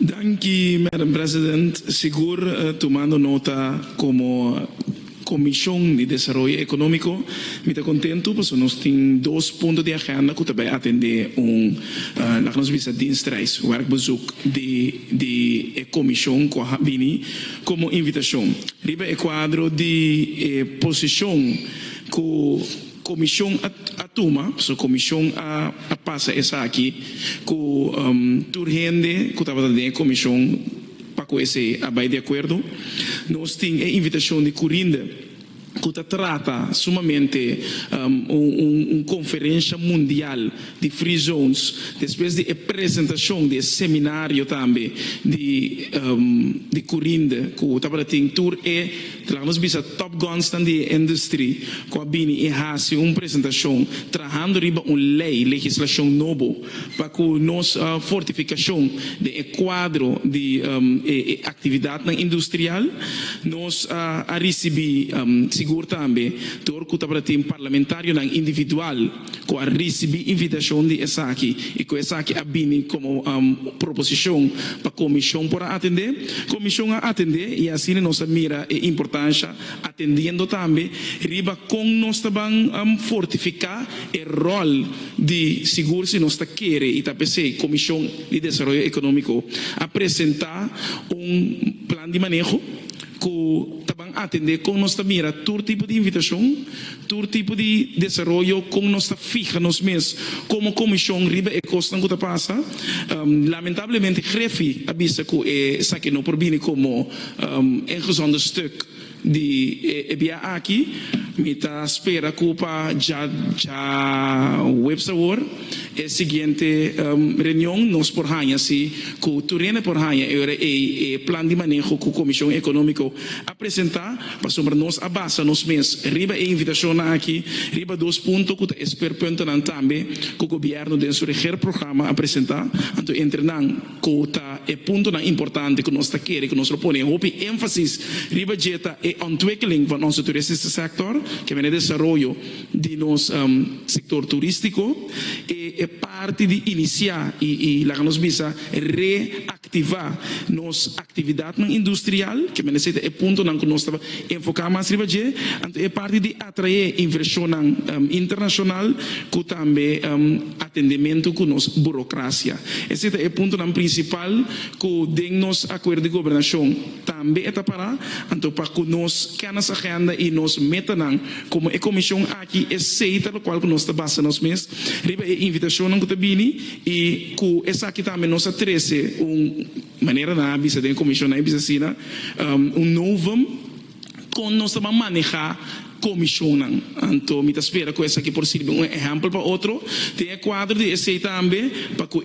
Danke, Madam President. Seguro tomando nota como Comisión de Desarrollo Económico, me está contento porque nós temos 2 pontos de agenda que também atender la que nós visa dienstreis, werkbezoek de Comisión que vini como invitação. Riba é quadro de posição que Comissão a toma, so comissão a passa essa aqui, que turgente que estava dentro da comissão para que esse abai de acordo, nós temos a invitação de Corinda que trata sumamente conferência mundial de free zones, depois de apresentação de seminário também de Corinda, que estava tendo tour nós bisa top guns da indústria, que a bini faz uma apresentação, trabalhando riba legislação nova, para que nós fortificação de quadro de atividade industrial, nós a receber seguro também, todo que estava tendo parlamentário individual, que a receber invitação de essa aqui, e que essa aqui a bini como proposição para a comissão para atender, comissão a atender, e assim nós mira a importância atendendo também, riba com nós também fortificar o rol de seguro se nós queremos, e também Comissão de Desenvolvimento Econômico apresentar plano de manejo que também atender com nós mira todo tipo de invitação, todo tipo de desenvolvimento com nós fija nos mesmos como comissão riba e costa que passa. Lamentavelmente grefi avisa que essa que não provém como ingezonde stuk de via aqui, me tá espera que já website é seguinte reunião nós por hanha se que o turene por hanha é plano de manejo que a Comissão Econômica apresentar para sobre nós a base nos mês riba e invitação aqui riba 2 pontos que espero ponto também que o governo dentro do seu programa apresentar então entre não que tá é ponto importante que nós queremos que nós propõe hope ênfasis riba jeta e ontwikkeling van onze toeristische sector, que vem desenvolvimento de nosso sector turístico, é parte de iniciar e lá nos visa reactivar nossa atividade industrial, que vem ser é ponto que nós estamos enfocar mais riba je, é parte de atrair inversão internacional, que também atendimento com nossa burocracia. Esse é o ponto principal que dentro nosso acordo de governação também está para, então para que nós que nossa agenda e nos metam como a comissão aqui aceita o qual que nós trabalhamos nos meses riba a invitação que está vindo e que essa aqui também nos atrece maneira na bisa da comissão na bisa sina novo com nós também manejar commissionen. Então, me espera que essa aqui por ser exemplo para outro. Tem quadro de esse também para que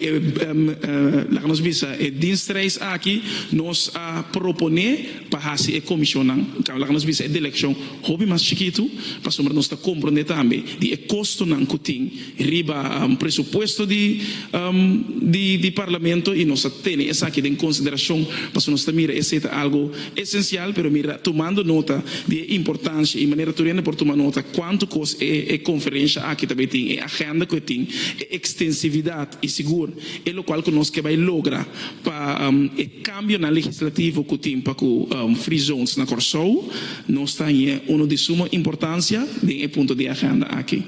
lá nós visa dienstreis aqui nós proponer para fazer a commissionen. Lá nós visa a eleição hobby mais chiquito para sobre nós compreender também de custo não que tem riba presupuesto de parlamento e nós tem essa aqui em consideração para nós mira esse é algo essencial, pero mira tomando nota de importância e maneira por tomar nota quanto custa a conferência aqui também tem a agenda que tem a extensividade e seguro é o qual que nós que vai lograr para o cambio na legislativo que tem para que free zones na Corsou nós tem de suma importância de ponto de agenda aqui.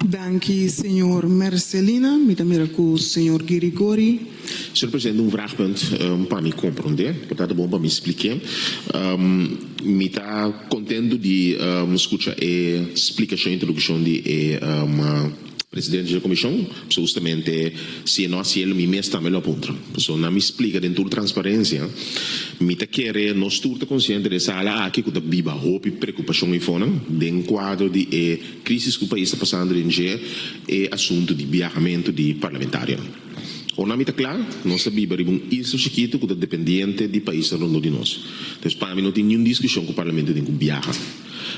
Dank senhor Marcelina. Me também com o senhor Girigori. Senhor Presidente, vraagpunt para me compreender, portanto, bom para me explicar. Me está contente de escutar a explicação e introdução de presidente da comissão, justamente se nós ele me mesmo também lo ponto. Então, não me explica dentro da transparência, me está querendo nós todos conscientes dessa área aqui que está viva hope e preocupação em fora, dentro quadro de crise que o país está passando em dia e assunto de viajamento de parlamentário. O nome está claro, nós vivemos isso chiquito que é dependente do país ao longo de nós. Então, para mim não tem nenhuma discussão com o parlamento de viajar.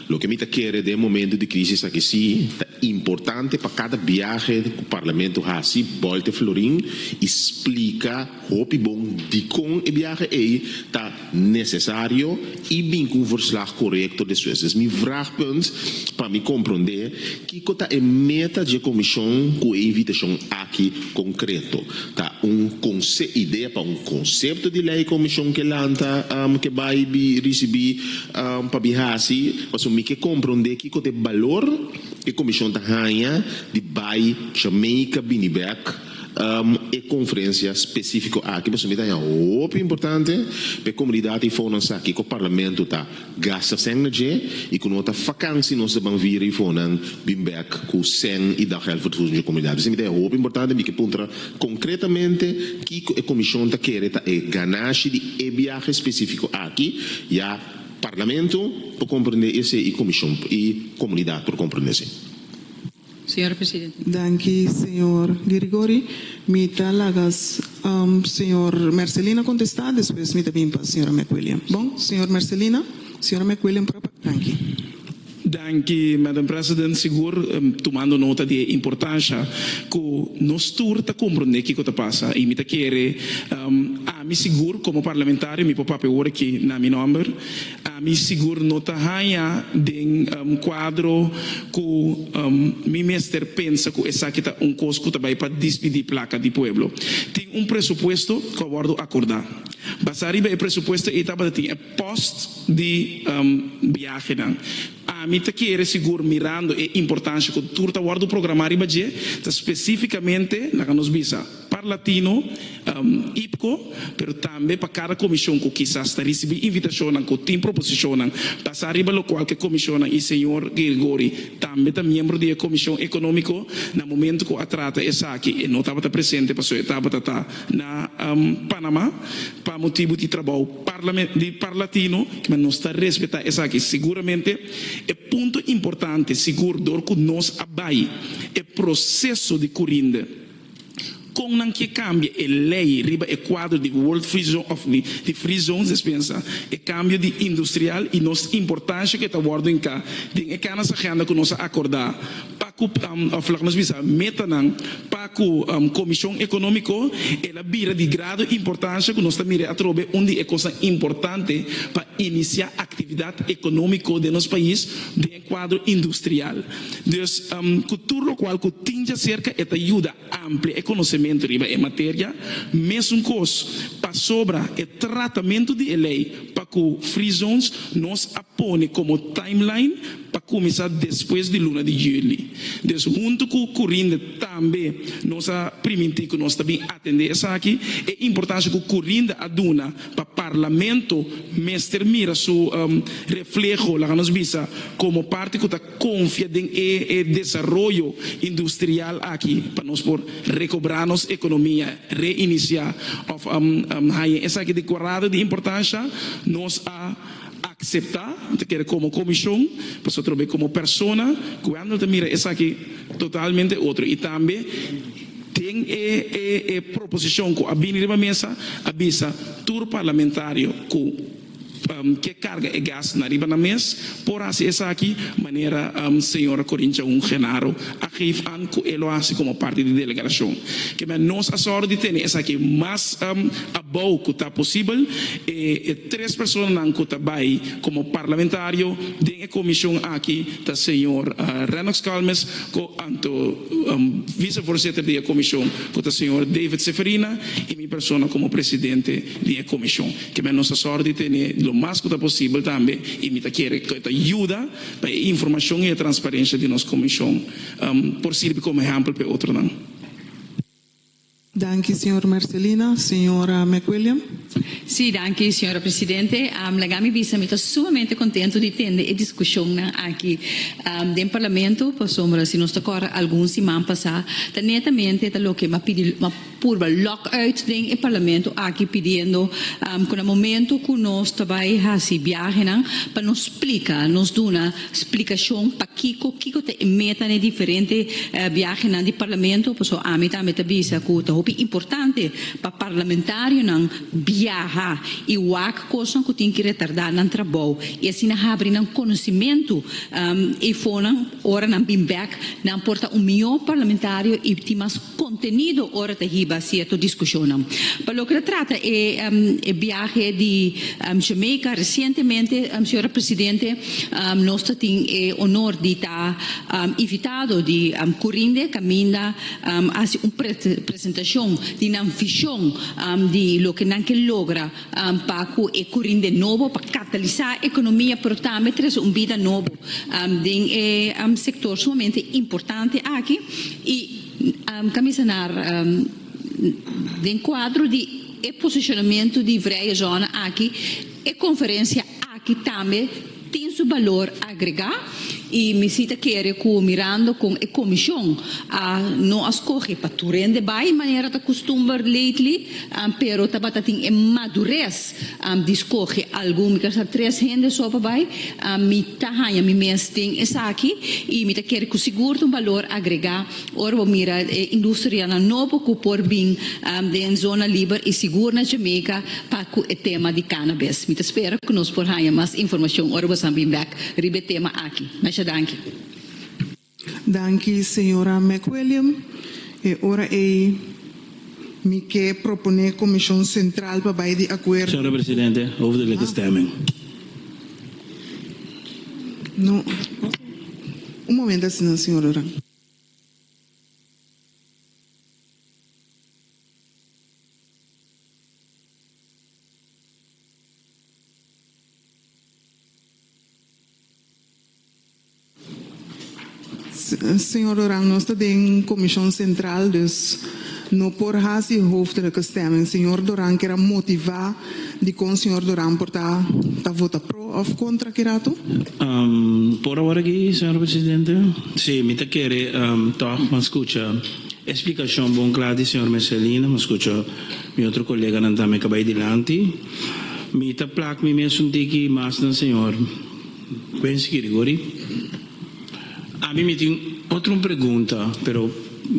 Lo que me quiere de momento de crisis aqui sim, é importante para cada viagem que o parlamento faz, volte florim, explica hopi bom de com e viagem tá necessário e bem com o verslag correto de suas. Me vraagpunt para me compreender que cota é meta de comissão com invitação aqui concreto, tá ideia para conceito de lei comissão que lanta que vai receber para bihasi, mas me que compreender que cota valor que a comissão da rainha de vai Jamaica Binibek e conferência específica aqui, mas me dá muito importante para a comunidade e fauna aqui que o parlamento tá gasta sem e que nota vacância nós vamos vir e fauna Binibek com sem e da help de comunidade. Me dá muito importante me que pontra concretamente que a comissão tá querendo é ganache de viagem específico aqui já parlamento para compreender esse e comissão e comunidade para compreender esse. Senhora Presidente. Danke, senhor Grigori. Mita lagas, senhor Marcelina contestar, depois mita bem para a senhora McWilliam. Bom, senhor Marcelina, senhora McWilliam, danke. Danke, Madam President. Seguro, tomando nota da importância que nós turta compreender o que está passando. E me tá querer, me seguro como parlamentário, me papel agora aqui na minha nome, me seguro nota raia de quadro que me mestre pensa que essa aqui tá custo também para despedir placa de pueblo. Tem presupuesto que eu vou acordar. Basari o presupuesto e estava tem post de viagem. A mim tá querer seguro mirando a importância que turta guardo programar e budget especificamente na que nos visa para latino IPCO, pero também para cada comissão que quizás está recebendo invitação que tem proposição passar arriba lo qual que comissão e senhor Grigori também é membro da comissão econômica no momento que a trata essa aqui e não estava presente para estava na Panamá para motivo de trabalho para latino mas não está respeitar essa aqui seguramente é ponto importante seguro que nós abai é processo de curinda com não que cambia a lei riba é quadro de World Free Zone of the Free Zones pensa é cambio de industrial e nossa importância que está guardando em cá tem que nessa agenda que nós acordar para que nós visa meta não para que comissão econômica ela vira de grado importância que nós também a trobe onde é coisa importante para iniciar atividade econômica de nosso país de quadro industrial então cultura qual que tinha cerca é ajuda amplia conhecimento riba em matéria, mesmo coisa para sobra é tratamento de lei para que Free Zones nos apone como timeline para começar depois de luna de julho. Então, junto com o Corinda também nós permitir que nós também atender essa aqui, é importante que o Corinda aduna para o parlamento mestre mira seu reflexo lá nos visa como parte que está confia em desenvolvimento industrial aqui para nós por recobrar nossa economia, reiniciar essa aqui decorada de importância nós aceitar que como comissão para trocar como pessoa quando mira essa aqui totalmente outro e também tem a proposição que a na mesa avisa tour parlamentário que carga e gasto na riba na mesa por assim essa aqui maneira senhora Corintia Genaro a rifan que ele assim como parte de delegação que nós a sorte de ter essa aqui mais abou que está possível e três pessoas não que está vai como parlamentário de comissão aqui tá senhor Renox Calmes com anto vice-voorzitter da comissão que tá senhor David Seferina e minha pessoa como presidente da comissão que nós a sorte de ter lo mais que possível também e me quer que ajuda para a informação e a transparência de nossa comissão por servir como exemplo para outro não. Danke, senhor Marcelina. Senhora McWilliam. Sì, danke, signora Presidente. Legami visa mi sumamente contento di tenere e discussione aqui del Parlamento, per sombra se non sta ancora alcun settimana passata, nettamente da lo che ma purva lockout ding il Parlamento aqui pedindo con il momento che noi stabai hasi viagem para nos explicar, nos dona explicação para kiko te meta ne differente viagem di Parlamento, per so a metà visa che hopi importante para parlamentário não viajar e o que coisa que tem que retardar no trabalho e assim abrir um conhecimento e foram ora não bem back não porta melhor parlamentário e tem mais conteúdo ora te hiba se a discussão para o que trata é viagem de Jamaica recentemente senhora presidente nós temos o honor de estar invitado de Corinde Caminda a uma apresentação de uma visão de lo que não que logra para que Corinde novo para catalisar a economia pero também traz vida novo de sector sumamente importante aqui e camisanar de quadro de posicionamento de várias zonas aqui e conferência aqui também tem seu valor agregar e me cita querer com mirando com a comissão não escolhe para tu rende bem maneira da costumar lately pero tabata tem madurez de escolher algum que essa três rende só para bem me tahanha me mês tem essa aqui e me querer com seguro um valor agregar ora vou mira indústria na novo que por bem de zona livre e segura na Jamaica para o tema de cannabis me espero que nós por hanya mais informação ora vou bem back ribe tema aqui mas danke. Danke, senhora McWilliam. E ora me quer propor comissão central para vai de acordo. Senhora Presidente, hoofdelijke stemming. No. Momento, assim, senhora Orang. Senhor Orang, nós estamos em comissão central, dus não por haver hoofdelijke stemming. Senhor Orang quer motivar de com senhor Orang por tá votar pro ou contra querato? Por agora aqui, senhor Presidente, sim, me quer toch, mas escuta explicação bom clara de senhor Marcelina, mas escuta meu outro colega não também acabei de lante, me tá placa me mesmo que mais não senhor, penso que rigori. A mim me tem outra pergunta, pero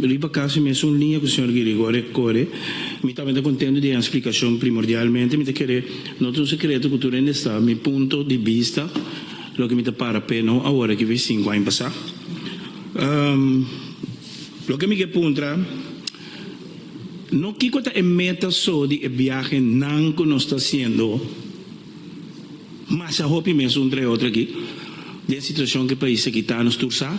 riba caso mesmo linha com o senhor Guirigore Core, me também contendo de uma explicação primordialmente, me querer não tem um segredo que tu ainda está, meu ponto de vista, lo que me para pena agora que vem 5 anos passar. Lo que me que punta, não que quota é meta só de viagem não que nós está sendo, mas a hope mesmo entre outra aqui. De situação que o país aqui está nos tursa,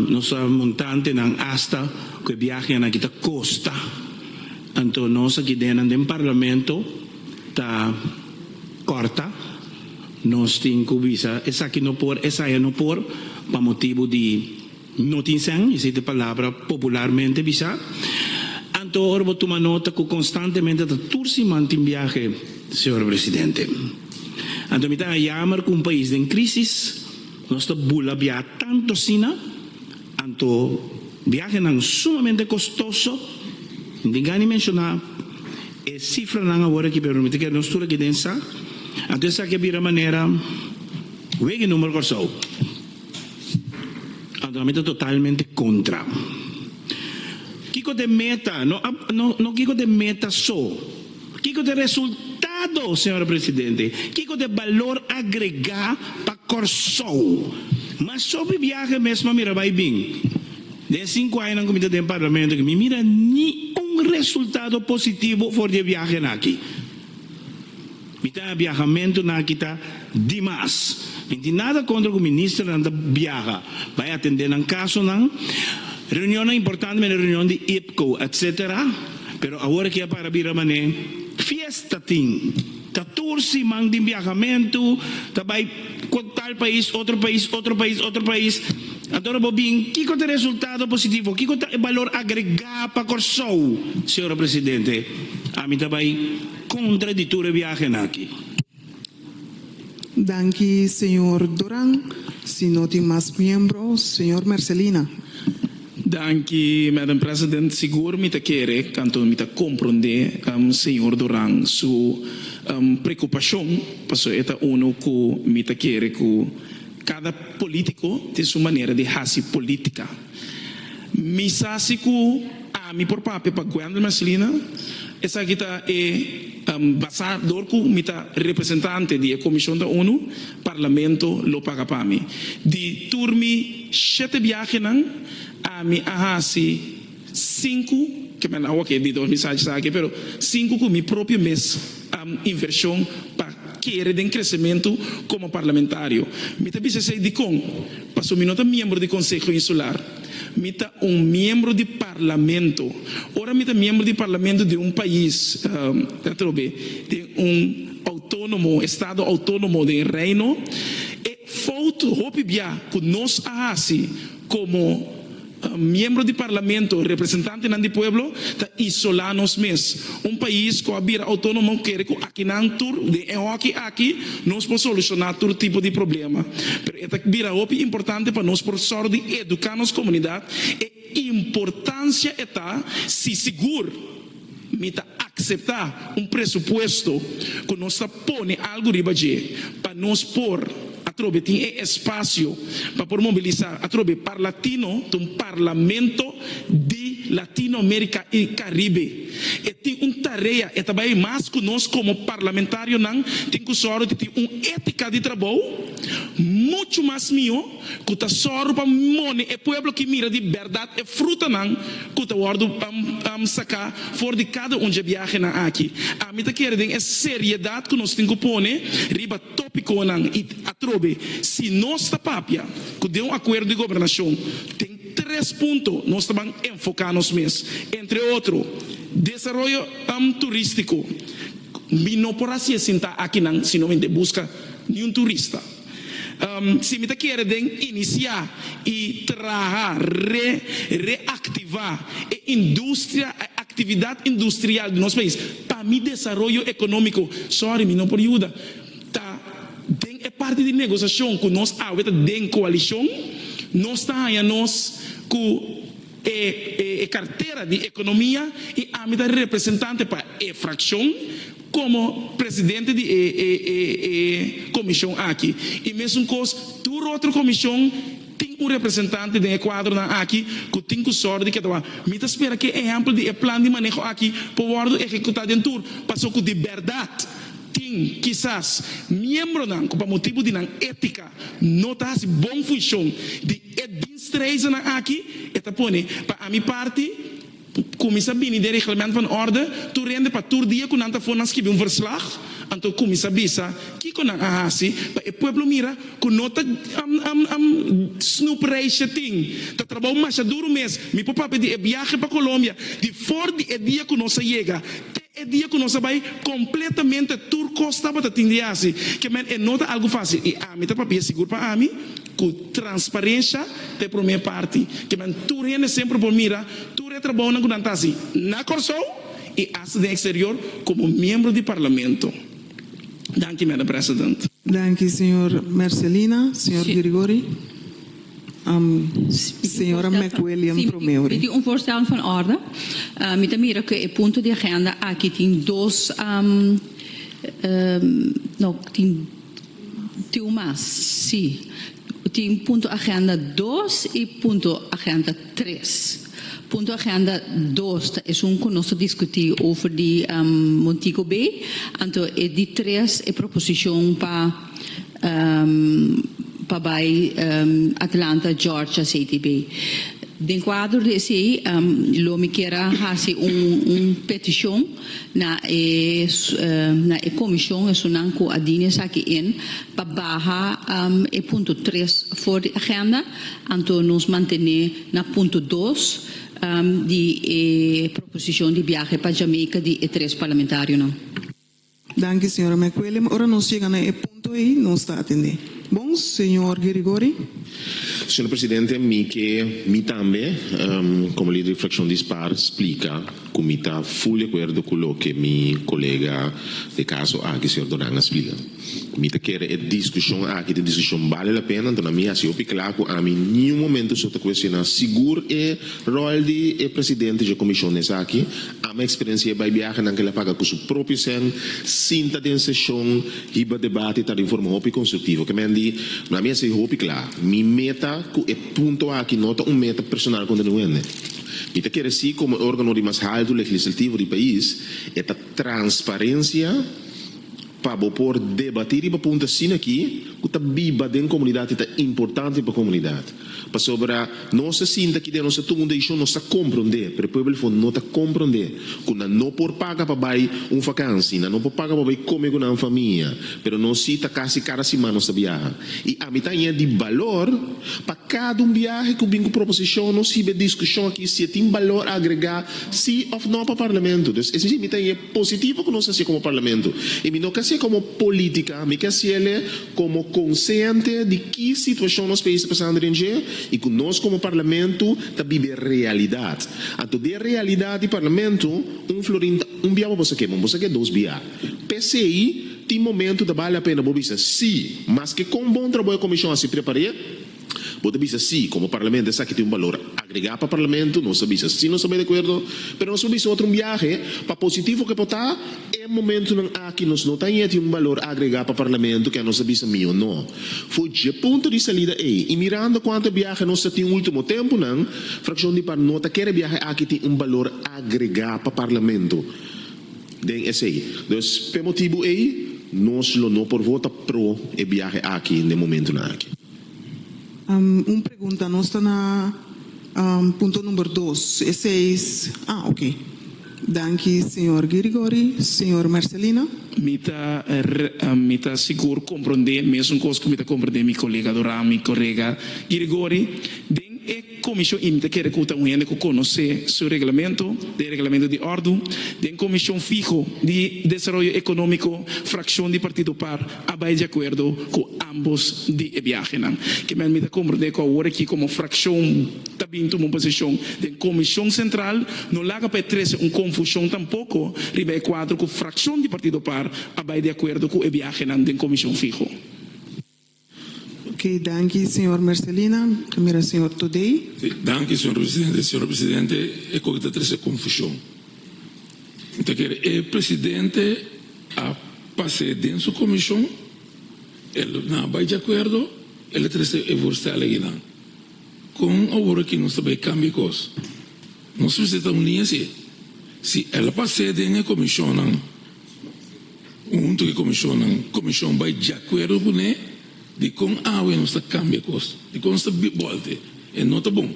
nós montante não hasta que viaje na kita costa, então nós aqui dentro do parlamento tá corta, nós temos que visa essa aqui não por, essa aí não por, para motivo de notícia, essa palavra popularmente visa, então ora vou tomar nota que constantemente tá tursi mantém viaje, senhor presidente. Então, me está a chamar com um país em crise, nós estamos bulabia tanto sina, então, viagem é sumamente custoso, ninguém mencionar, e cifra não agora que permite que nós tudo aqui dentro, então, essa aqui vira maneira, vem o número corso, então, me está totalmente contra. Kiko de meta, não kiko de meta só, kiko de resultado, senhor presidente, que de valor agregar para Corsou. Mas sobre viagem mesmo, mira, vai bem. De 5 anos no comitê do parlamento, que me mira nenhum resultado positivo for de viagem aqui. Mita viajamento na kita demais. Não tem nada contra o ministro que viaja. Vai atender um caso, não. Reunião importante, mas reunião de IPCO, etc. Pero agora que é para vir a mané, fiesta ting, tá tursi mang de viajamento, tá vai com tal país, outro país, outro país, outro país. Agora vou bem, que tem resultado positivo, que tem valor agregado para Corsou, senhor presidente. A mim tá vai contraditório viagem aqui. Danke, senhor Duran. Se não tem mais membros, senhor Marcelina. Danke, Madam President. Seguro me te quere, canto me te compreende, senhor Duran, su preocupação, passo eta uno que me te quere que cada político tem sua maneira de fazer política. Me sabe que a mi por pape pa Gwendolyn Marcelina, essa kita basador ku mita representante di Comissão da ONU, Parlamento lo paga pa mi. Di turmi 7 viaje nang, a mi ahasi 5, que me não ok, di 2 mensagens aqui, pero 5 com mi próprio mês inversão para querer de crescimento como parlamentário. Me também sei de com, passo minuto membro do Conselho Insular, mita membro de parlamento. Ora mita membro de parlamento de país, de autônomo, estado autônomo de reino. E foto hope bia que nós ahasi como membro de parlamento, representante do povo, está isolado nos mês. País que abira autônomo quer que aqui não tur de aqui nós podemos solucionar todo tipo de problema. Mas esta vira importante para nós por sorte de educar nossa comunidade. E importância está se seguro mita aceitar presupuesto que nós põe algo riba para nós pôr atrobe tem espaço para mobilizar atrobe para latino parlamento de Latinoamérica e Caribe e tem tarefa e também mais que nós como parlamentário não tem que sorte tem ética de trabalho muito mais mio que tá sorte para mone e povo que mira de verdade e fruta não que tá guardo sacar fora de cada de viaje na aqui a mim tá querendo é seriedade que nós tem que pôr riba tópico não e atrobe se nós tá papia que deu acordo de governação tem 3 pontos nós estamos enfocados mesmo entre outros desarrollo turístico não por se sentar aqui não se não busca nenhum turista se me está querendo iniciar e trabalhar reactivar a indústria atividade industrial do nosso país para mim desenvolvimento econômico sorry me não por ajuda é parte de negociação que nós aveta de coalição nós está aí nós com carteira de economia e a minha representante para a fração como presidente de comissão aqui e mesmo coisa toda outra comissão tem representante de quadro aqui que tem que sorte que me espera que exemplo de plano de manejo aqui para executar dentro passou com de verdade tem quizás membro não por motivo de ética não está bom função de administração aqui eta põe para a minha parte comissa bem de regulamento van orde tu rende para tur dia quando anta fonas que verslag anto comissa bisa que quando ahasi para o povo mira que nota snoop race thing tá trabalho mais duro mês mi papa pedi viaje para Colômbia de fora de dia que nós chega é dia que nós vai completamente tur costa para atender assim que é nota algo fácil e a mim tá papel seguro para a mim com transparência de primeira parte que man tu rende sempre por mira tu trabalho na quando assim na Corsol e hace de exterior como membro do parlamento. Dank u, madam president. Dank u, senhor Marcelina. Senhor Grigori. Senhora McWilliam Promeuri. Tem voorstel van orde. Met de mira que o ponto de agenda aqui tem dois tem mais, sim. Tem ponto agenda 2 e ponto agenda 3. Ponto agenda 2 é que nós discutimos over die Montego Bay. Então, die 3 é proposição para Atlanta, Georgia, City Bay. Dentro quadro desse, lo me queira fazer petição na comissão, isso não com a Dines aqui para barra ponto 3 for de agenda, então nos manter na ponto 2 de proposição de viagem para Jamaica de 3 parlamentários. Dank u, senhora McWilliam. Ora nós chegamos a ponto aí, não está atendendo. Bom, senhor Grigori. Senhor Presidente, mi também, como líder de fração dispar, explica como está full acordo com o que meu colega de caso aqui, senhor Doranga, explica. Mi quer a discussão aqui, a discussão vale a pena, então a minha se opi claro que a mim nenhum momento só te questiona seguro é rol de presidente da comissão nessa aqui, a minha experiência vai viajar naquela paga com seu próprio sen, sinta de sessão, riba debate, tá de forma opi construtiva, que me andi, na minha se opi claro, mi meta é ponto aqui nota meta personal continuamente. E te quer assim como órgão de mais alto legislativo do país, é a transparência para por debater e para ponta assim aqui, que a biba da comunidade é importante para a comunidade. Para sobre nossa sinta que de nossa todo mundo deixou nossa compreender, para o povo não está compreender, quando não por pagar para vai vacância, não por pagar para vai comer com uma família, pero não se está quase cada semana nossa viagem. E a mitad é de valor para cada viagem que vem com proposição, não se vê discussão aqui se tem valor agregar sim ou não para o parlamento. Então, esse mitad é positivo que nós assim como parlamento. E não quer ser como política, me quer ser como consciente de que situação nos países passando em e que nós como parlamento também vive realidade. Então, de realidade do parlamento, florinta, biaba você quer dois biá. PCI, tem momento da vale a pena, você sim, mas que com bom trabalho a comissão a se preparar, você dizer sim, como parlamento, essa que tem valor agregar para o parlamento, não sabia se não sabia de acordo, mas não sabia outro viagem, para positivo que pode estar, é momento que nós não tem valor agregar para o parlamento, que não sabia se ou não. Foi de ponto de saída aí, e mirando quanto viagem nós tem no último tempo, não, fração de par nota, que viagem aqui tem valor agregar para o parlamento. Den esse aí. Então, por motivo aí, nós não por votar pro e viagem aqui, no momento aqui. Pergunta, nós está na ponto número 2. Esse é... ok. Danke, senhor Grigori. Senhor Marcelina. Mita seguro compreender, mesmo coisa que me compreender, meu colega Doran, meu colega Grigori, a comissão imita quer que o conhecer seu regulamento de ordem, da comissão fijo de desenvolvimento econômico, fração de partido par, abai de acordo com ambos de viagem. Que me imita compreender que agora aqui como fração também toma uma posição da comissão central, não laga para três confusão tampouco, ribe quadro com fração de partido par, abai de acordo com a viagem da comissão fijo. Ok, danke, senhor Marcelina. Câmara, senhor Todei. Danke, senhor presidente. Senhor presidente, é que está trazendo confusão. Então, o presidente a passar dentro da comissão, ele não vai de acordo, ele traz a força alegre. Com a hora que nós também cambiamos coisas. Nós precisamos unir assim. Se ela passar dentro da comissão, junto com a comissão vai de acordo com ele, de com a água não está cambia coisa, de com está volta, é não tá bom.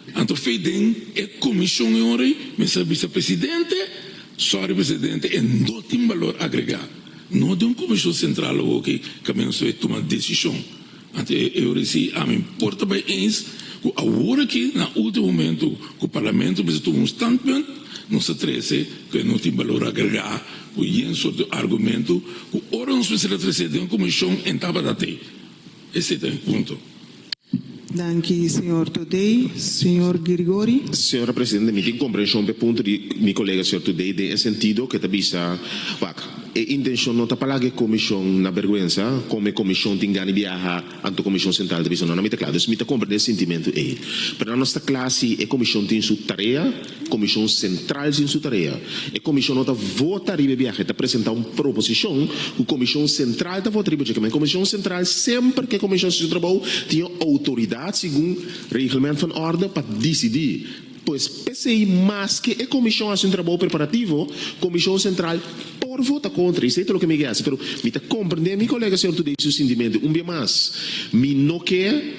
Então feidem é comissão em hora, mas a vice-presidente, sorry presidente, é não tem valor agregado. Não de comissão central ou que caminho se vai tomar decisão. Então eu recebi a mim porta bem ens, que a hora que na último momento que o parlamento precisa tomar standpoint, não se trece que não tem valor agregado. O sorte de argumento, o órgão especial de uma comissão estava da TEI. Esse é o ponto. Danke, senhor Todei. Senhor Grigori. Senhora Presidente, me tem compreensão do ponto de meu colega, senhor Todei, de sentido que também está... A intenção não está para que a comissão na vergonha, como a comissão tem ganho de viajar ante a comissão central da visão, não é claro. Então, me está compreendendo esse sentimento aí. Para a nossa classe, a comissão tem sua tarefa, a comissão central tem sua tarefa. A comissão não está votar e viajar, está apresentar uma proposição, a comissão central está votar e viajar. A comissão central, sempre que a comissão de trabalho tem autoridade, segundo o regulamento de ordem, para decidir. Pois, PCI, mais que a comissão faz um trabalho preparativo, a comissão central por votar contra. Isso é tudo o que me diz. Mas, me está compreendendo, meu colega, senhor, tudo isso, sentimento. Dia mais, me não quer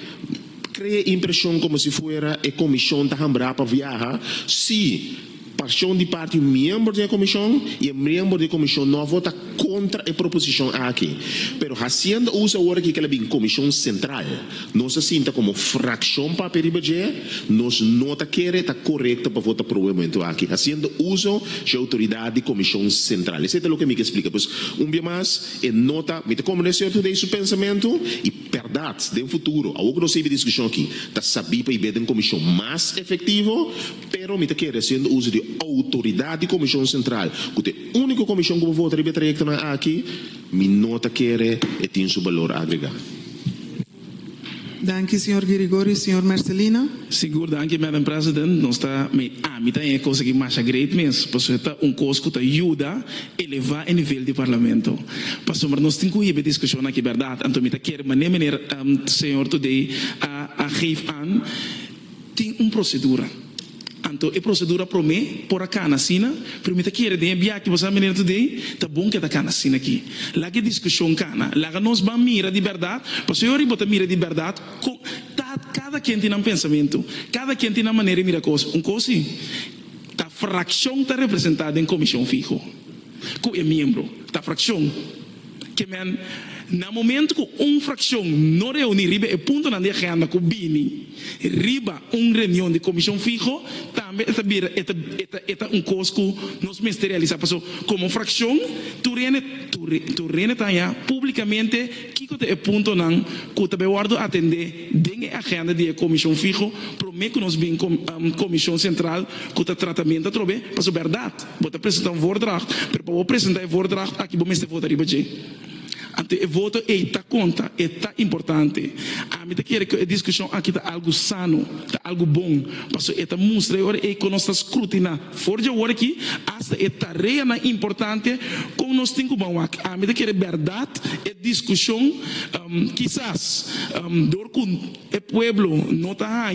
criar impressão como se fosse a comissão da Hambra para viajar, se paixão de parte membro da comissão e membro da comissão não vota contra a proposição aqui. Pero haciendo uso agora que ela vem comissão central, não se sinta como fração para peribeje, nós não está querendo está correto para votar para o momento aqui. Haciendo uso de autoridade de comissão central. Isso é o que me explica. Pois dia mais é nota, me como nesse tudo esse pensamento e verdade de futuro. A outra não se discussão aqui, está sabia para ir ver uma comissão mais efetiva, pero me está querendo haciendo uso de autoridade de comissão central, que é a única comissão que eu vou trazer aqui, me nota que é tem seu valor agregado. Danke, senhor Grigori. Senhor Marcelina. Seguro, danke, Madam President. Nós está, é coisa que mais great mesmo, porque está coisa que ajuda a elevar o nível do parlamento. Pastor, nós temos que ir discussão aqui, verdade? Então, me quer senhor, today, a geef aan, tem procedura. Anto e procedura pro me por a cana sina, permita que de bia que você menino today, tá bom que tá cana sina aqui. Lá que discussão cana, lá que nós vamos mira de verdade, porque eu bota mira de verdade, cada quem tem um pensamento, cada quem tem uma maneira de mirar coisa, coisa, tá fração tá representada em comissão fijo, que é membro, tá fração, que man na momento que fração não reúne riba e ponto na agenda com bini riba reunião de comissão fijo também eta coisa que nós materializa passou como fração tu rene tanya publicamente que é ponto nan que também guardo atender den agenda de comissão fijo promete que nós bem comissão central que tá tratamento trobe passou verdade bota apresentar voordracht para apresentar voordracht aqui vou mestre votar riba je ante o voto está conta, está importante. A mim quer que a discussão aqui está algo sano, está algo bom. Porque está mostra agora é que nós está escrutina. Forja agora aqui, hasta é tarefa importante com nós temos bom aqui. A mim quer verdade, é discussão, quizás, dor com o pueblo não está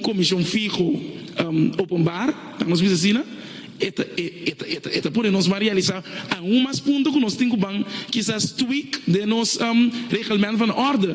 comissão fijo, open bar, nós vimos assim, Eta podemos realizar a mais ponto que nós temos que quizás tweak de nos regulamento van orde.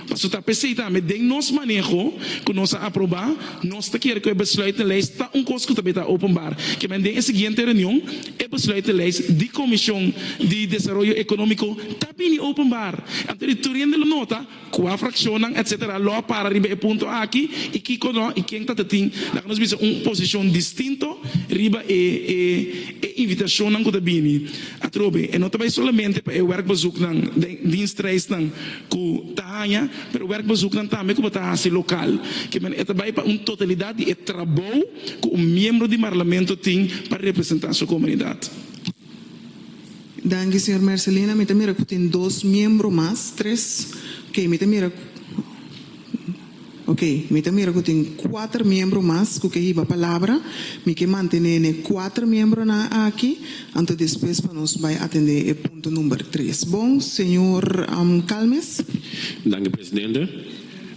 Mas está pensando também de nos manejo que nós aprovar, nós está querendo que o besluit de lei está coisa que também está open bar. Que mandem a seguinte reunião, o besluit de lei de comissão de desenvolvimento econômico está bem open bar. Então de tudo ainda nota, qual fração etc. Lá para riba ponto aqui e que quando e quem está tendo, nós vemos posição distinta riba e invitação não que está bem. A trobe, e não também solamente para o work bezoek de instreis que tá pero o werk bezoek também como está assim local que men é também para totalidade de trabalho que membro do parlamento tem para representar sua comunidade. Danke, senhor Marcelina. Me mira que tem 2 membros mais, 3. Ok, me mira. Ok, me mira que tem 4 membros mais que iba a palavra. Me que manter 4 membros aqui. Então depois para nós vai atender o ponto número 3. Bom, senhor Calmes. Danke, Presidente.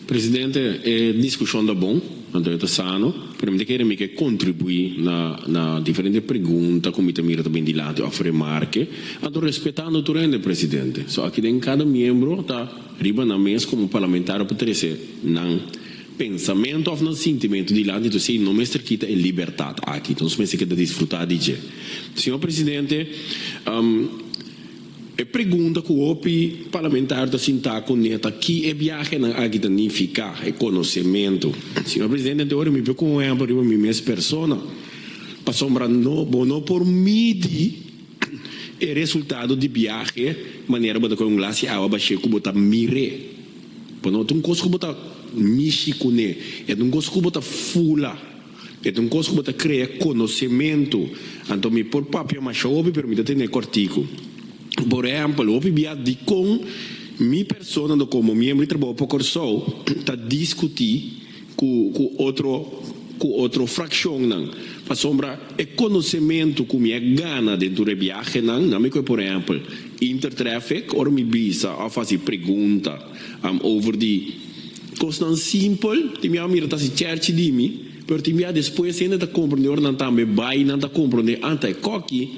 Presidente, a discussão da bom, então está sano, pero me quero que contribuir na diferente pergunta, como também também de lado, a remarque, então respeitando o turno, Presidente. Só aqui tem cada membro está riba na mesa como parlamentar para ter não pensamento ou não sentimento de lado, então sim, não me quita a liberdade aqui, então se me que desfrutar de je. Senhor Presidente, a pergunta que o parlamentar da Sintaco neta que é viagem na agnificar é conhecimento. Senhor Presidente, eu me preocupo com a minha persona, para sombra não por medir o resultado de viagem, maneira de com um glass de água baixo que botar mire, para não ter coisa que botar mexicune, é coisa que botar fula. É coisa que botar criar conhecimento. Então me por papel mas eu permite ter cortico. Por exemplo, eu via de com minha persona como membro de trabalho para Corsol está discutir com outro fração não. Para sombra é conhecimento que me gana dentro da viagem não me por exemplo intertraffic ou me visa a fazer pergunta over de coisa simples de minha mira tá se church de mim, pero de minha depois ainda tá compreender não também vai não tá compreender ante coque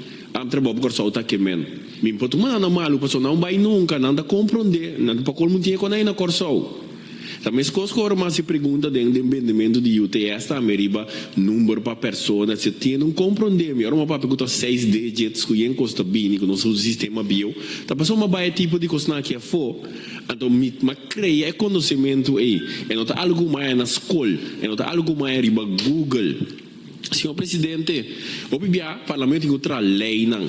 trabalho por solta que men me importa mas não malu passou não vai nunca não dá compreender não para como tinha quando aí na Corsol também as coisas que mais se pergunta dentro do empreendimento de UTS também riba número para pessoa se tem não compreender melhor uma para pergunta 6 digits que encosta bem com nosso sistema bio tá passou uma baia tipo de coisa que é for então mas cria conhecimento aí é não tá algo mais na escola é não tá algo mais riba Google. Senhor Presidente, o parlamento encontra lei não.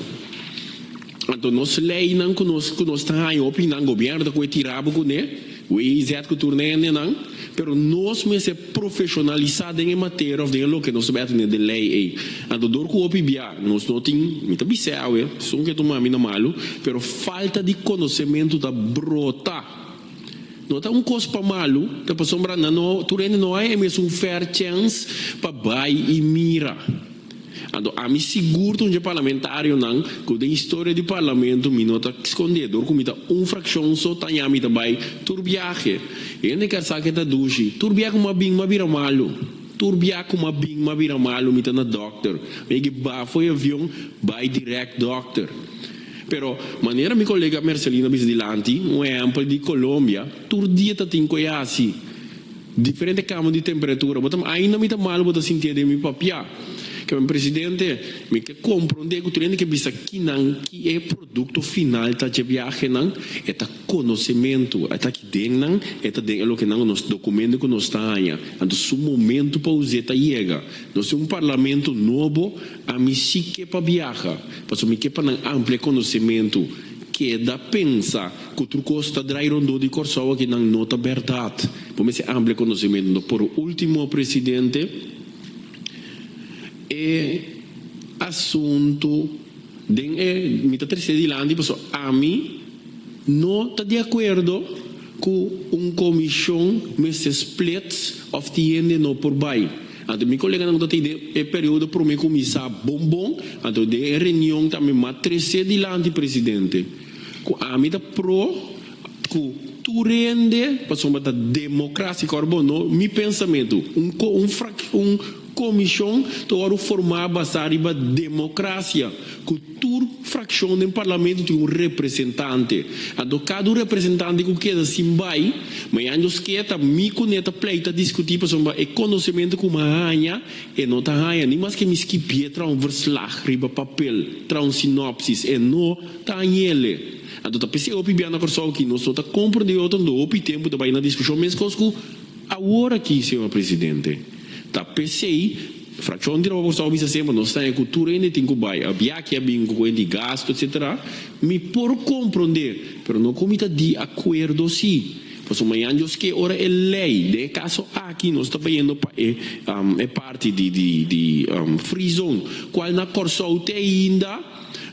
Então nós lei não que nós está aí opinando governo da coisa tirado com né, o exército que tornei não, pero nós me se profissionalizado em matéria de lo que nós sabemos de lei aí. Então dor com nós não tem muita bisel, são que tomar mina malo, pero falta de conhecimento da brota. Não está coisa para malo, está para sombra não, tu não é mesmo fair chance para vai e mira. Então, a mim seguro um parlamentário não, que tem história de parlamento, me nota escondedor, como está fração só tá a mim vai turbiaje. E nem quer saber que tá duche, turbiaje uma bira malo. turbia kuma bing mabira malo mita na doctor. May giba foi avião by direct doctor. Pero maneira mi collega Marcelino Bisdilanti, um exemplo de Colômbia, turdia ta tinko yasi. Diferente camo de temperatura, botam ainda mita malo bota sentir de mi papia. Que o presidente me que compreende que o que bisa que é produto final tá de viagem não é tá conhecimento é tá que den não é tá den o que não nos documento que nos tá aí ando su momento para usar tá chega nós parlamento novo a mim se que para viajar para me que para amplo conhecimento que dá pensa que o truco está drairondo de corso que não nota verdade para me se amplo conhecimento por último presidente é assunto me está terceiro de lá a mim não está de acordo com comissão mas split of the end no por baixo então meu colega não está tendo período para me começar bom então de reunião também mas terceiro de lá presidente a mim está pro tu rende para somar da democracia carbono meu pensamento comissão para formar base da democracia. Cultura fração do parlamento tem representante. A cada representante que queda assim vai, mas antes que está me conecta pleita discutir sobre o conhecimento como a rainha e não tá rainha nem mais que me esquipie tra verslag riba papel, tra sinopsis e não tá ele. Então tá pensei opi biana corso que nós tá compreender outro do opi tempo da na discussão mesmo com agora aqui senhor presidente. Tá pensei fração de novo só bisa sempre nós tem cultura ainda tem que vai a viagem bem com de gasto etc me por compreender pero não comita de acordo sim pois amanhã eu que ora é lei de caso aqui nós está vendo é parte de free zone qual na corso tem ainda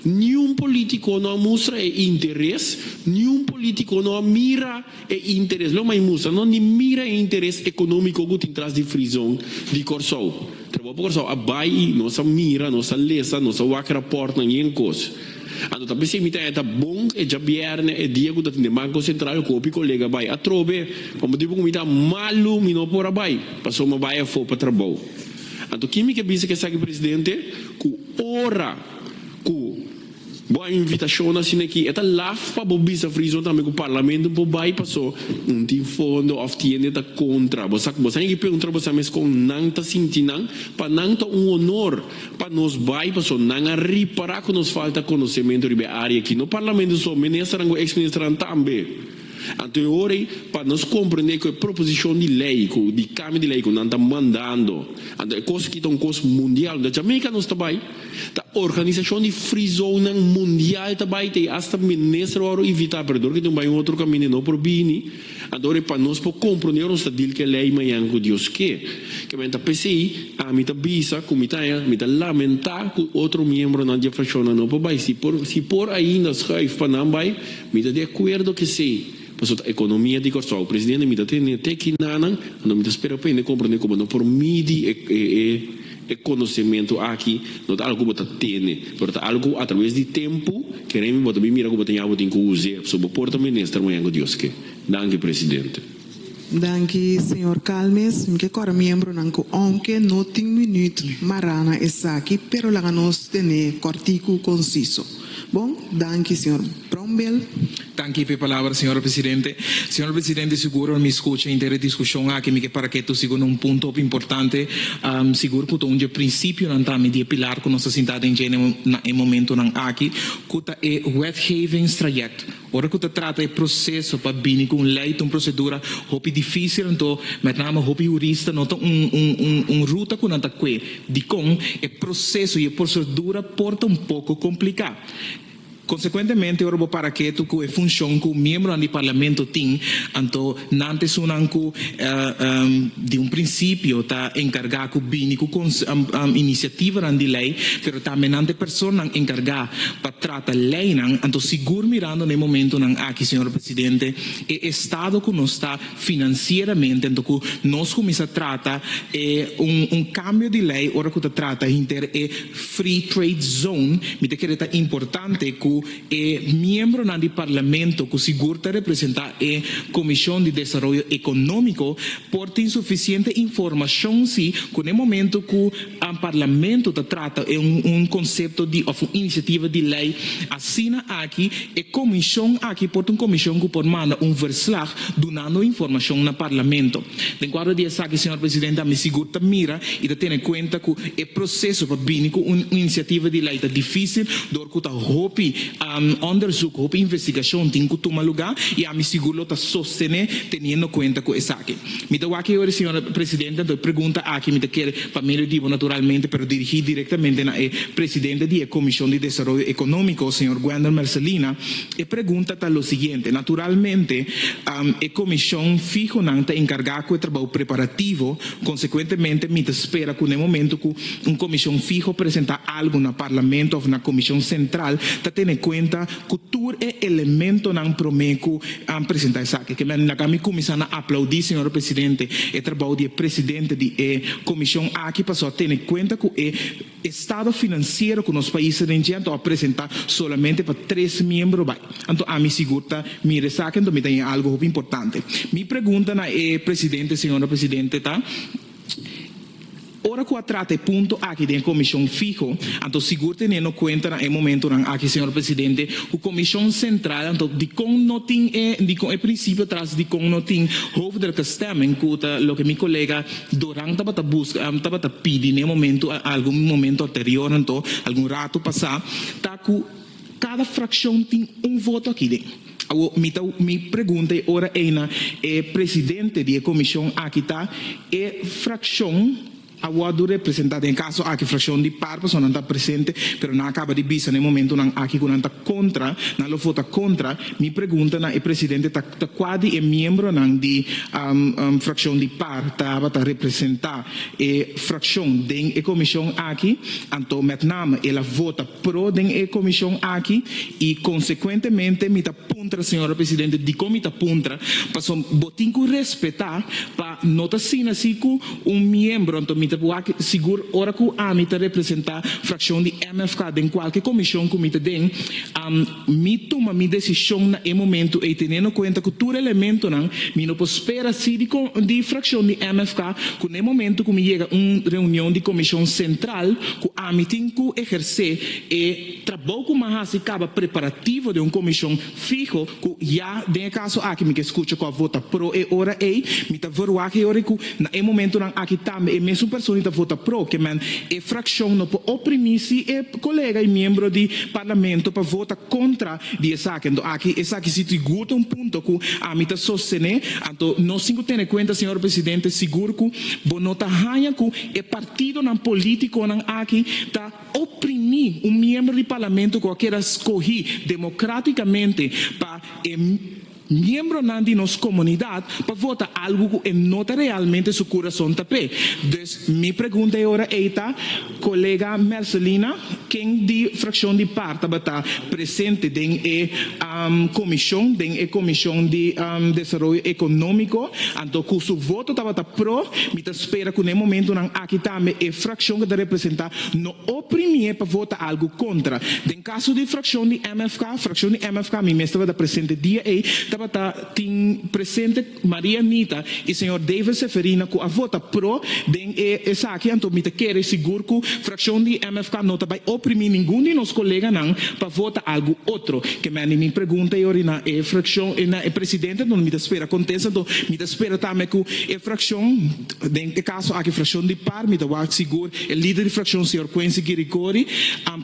nenhum político não mostra interesse, nenhum político não mira interesse, não mais mostra, não mira interesse econômico que tem atrás de frisão de Corsol. Trabalho por Corsol, a bai, nossa mira, nossa lesa, nossa wakra porta, ninguém coisa. Então, tá pensando que é bom, é já bierne, é dia que tá tendo banco central, que o colega vai a trove, como digo, como tá malu, me não por a bai, passou uma bai a for para trabalho. Então, quem me que pensa que sabe presidente, que ora, boa invitação assim aqui é lá para bobisa frisão também com o parlamento por baixo passou tem fundo of the end contra você que perguntar você mas com não tá sentindo para não tá honor para nos vai passou não a reparar que nos falta conhecimento de área aqui no parlamento só ministro e ex-ministro também então ora para nos compreender que a proposição de lei de câmbio de lei que não está mandando então é coisa que é coisa mundial da Jamaica nós também a organização de free zone mundial também tem hasta ministro ora evitar perdão que tem um outro caminho não por bini então para nós por compreender nós está que lei manhã com Deus que me está pensei a mim está bisa como está me está lamentar que outro membro não de fração não por vai se por ainda escreve para não vai me está de acordo que sei passou a economia de corso o presidente me está tendo até que não me está esperando para compreender como não por midi e conhecimento aqui não está algo que tem portanto algo através de tempo queremos botar bem mira como tem algo que usar sobre porta ministro manhã Deus que danke presidente danke senhor Calmes que agora membro nanco aunque não tem minuto marana essa aqui pero lá nós tem cortico conciso bom danke senhor Brombel. Danke per palavra, signor Presidente. Signor Presidente, sicuro mi escucha intera discussione anche mi che para che tu sicuro un punto importante, sicuro che un principio non tami di pilar con nostra sintata in genere in momento non aqui, che è wet havens traject. Ora che tratta il processo per bini con lei un procedura hopi difficile então met name hopi jurista nota ruta con anta qui di con e processo e procedura porta un poco complicato. Consequentemente, ora para que tu que função que o membro do parlamento tem, então nante sunanku de princípio tá encarregado bem com iniciativa de lei, pero também nante pessoa encarregada para tratar lei não, então seguro mirando no momento não aqui, senhor presidente, é estado que não está financeiramente, então que nós começa a tratar cambio de lei, ora que trata inter free trade zone, me te que é importante que miembro del Parlamento que seguro representa a Comisión de Desarrollo Económico porta insuficiente información que en el momento que el Parlamento trata un concepto de una iniciativa de ley assina aqui a Comisión aqui porta uma comissão que por manda verslag donando informação no Parlamento. De quadro de aqui, senhor presidente, a me seguro mira e tem em conta que o processo para vir com uma iniciativa de lei é difícil, dor que hopi onderzoek, hopi investigação tem que tomar lugar e a me seguro está sostener tendo em conta que isso aqui. Me dá aqui hoje, senhor presidente, então pergunta aqui me quer para meio divo naturalmente, pero dirigir diretamente na presidente da Comissão de Desenvolvimento Econômico, senhor Wendel Marcelina, e pergunta está o seguinte: naturalmente, a comissão fijo não está encarregada com o trabalho preparativo, consequentemente, me espera que no momento que uma comissão fijo apresentar algo no Parlamento ou na Comissão Central, está tendo em conta que todo elemento não promete apresentar isso aqui. Que na kami começar a aplaudir, senhor presidente, o trabalho do presidente da comissão aqui passou a ter em conta que o estado financeiro que nos países região apresentar solamente para 3 membros. Então, a mim segura, me ressaca, então me tem algo importante. Me pergunta na presidente, senhora presidente, tá? Ora que trata ponto aqui da comissão fijo, então seguro tendo em conta no momento aqui, senhor presidente, a comissão central, então de com não tem de princípio atrás de com não tem hoofd que stemmen, que o que meu colega Doran estava busca, estava pedir no momento, algum momento anterior, então algum rato passar, tá que cada fração tem voto aqui dentro. Me pergunta ora é presidente da comissão aqui tá é fração award representado em caso aqui fração de par pessoa não está presente, pero não acaba de bisa no momento não aqui quando está contra, não lo vota contra. Me pergunta na presidente tá quase é membro não de fração de par tá representar fração da comissão aqui, então metname ela vota pro da comissão aqui e consequentemente me tá contra senhora presidente de como tá contra, passou botin que respeitar para nota sina siku membro então me seguro ora que a mim representar fração de MFK em qualquer comissão que me tem me toma minha decisão na momento e tendo em conta que todo elemento não me não espera se de fração de MFK que no momento que me chega reunião de comissão central que a mim tem que exercer e trabalho que mais acaba preparativo de comissão fijo que já de caso aqui me escuta com a vota pro e ora me tá vendo aqui ora que na momento não aqui também mesmo pessoa que vota pro que man e fração não pode oprimir se colega e membro do parlamento para votar contra de saque então aqui essa que se triguta ponto que a mim tá sostener então não se tem em conta senhor presidente seguro que bonota hanha que o partido não político não aqui tá oprimir membro do parlamento que quer escolher democraticamente para membro de nossa comunidade para votar algo que nota realmente seu coração tapé. Então, minha pergunta agora é colega Marcelina, quem de fração de parte está presente na comissão de desenvolvimento econômico, então que o seu voto estava pro, me espera que no momento não aqui também a fração que representar não oprimir para votar algo contra. Em caso de fração de MFK, me estava presente dia estava tem presente Maria Nita e senhor David Seferina que a vota pro den essa aqui então me quer seguro que fração de MFK não vai oprimir nenhum de nossos colegas não para votar algo outro que me pergunta eu na fração na presidente não me espera aconteça então me espera também que fração em caso aqui fração de par me dá seguro o líder de fração senhor Quincy Giricori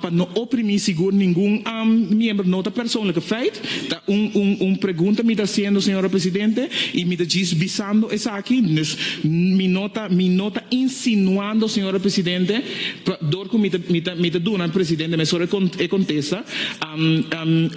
para não oprimir seguro nenhum membro nota pessoa que feito pergunta me está sendo senhora presidente e me está bisando essa aqui me nota insinuando senhora presidente dor que me está dando presidente mas só acontece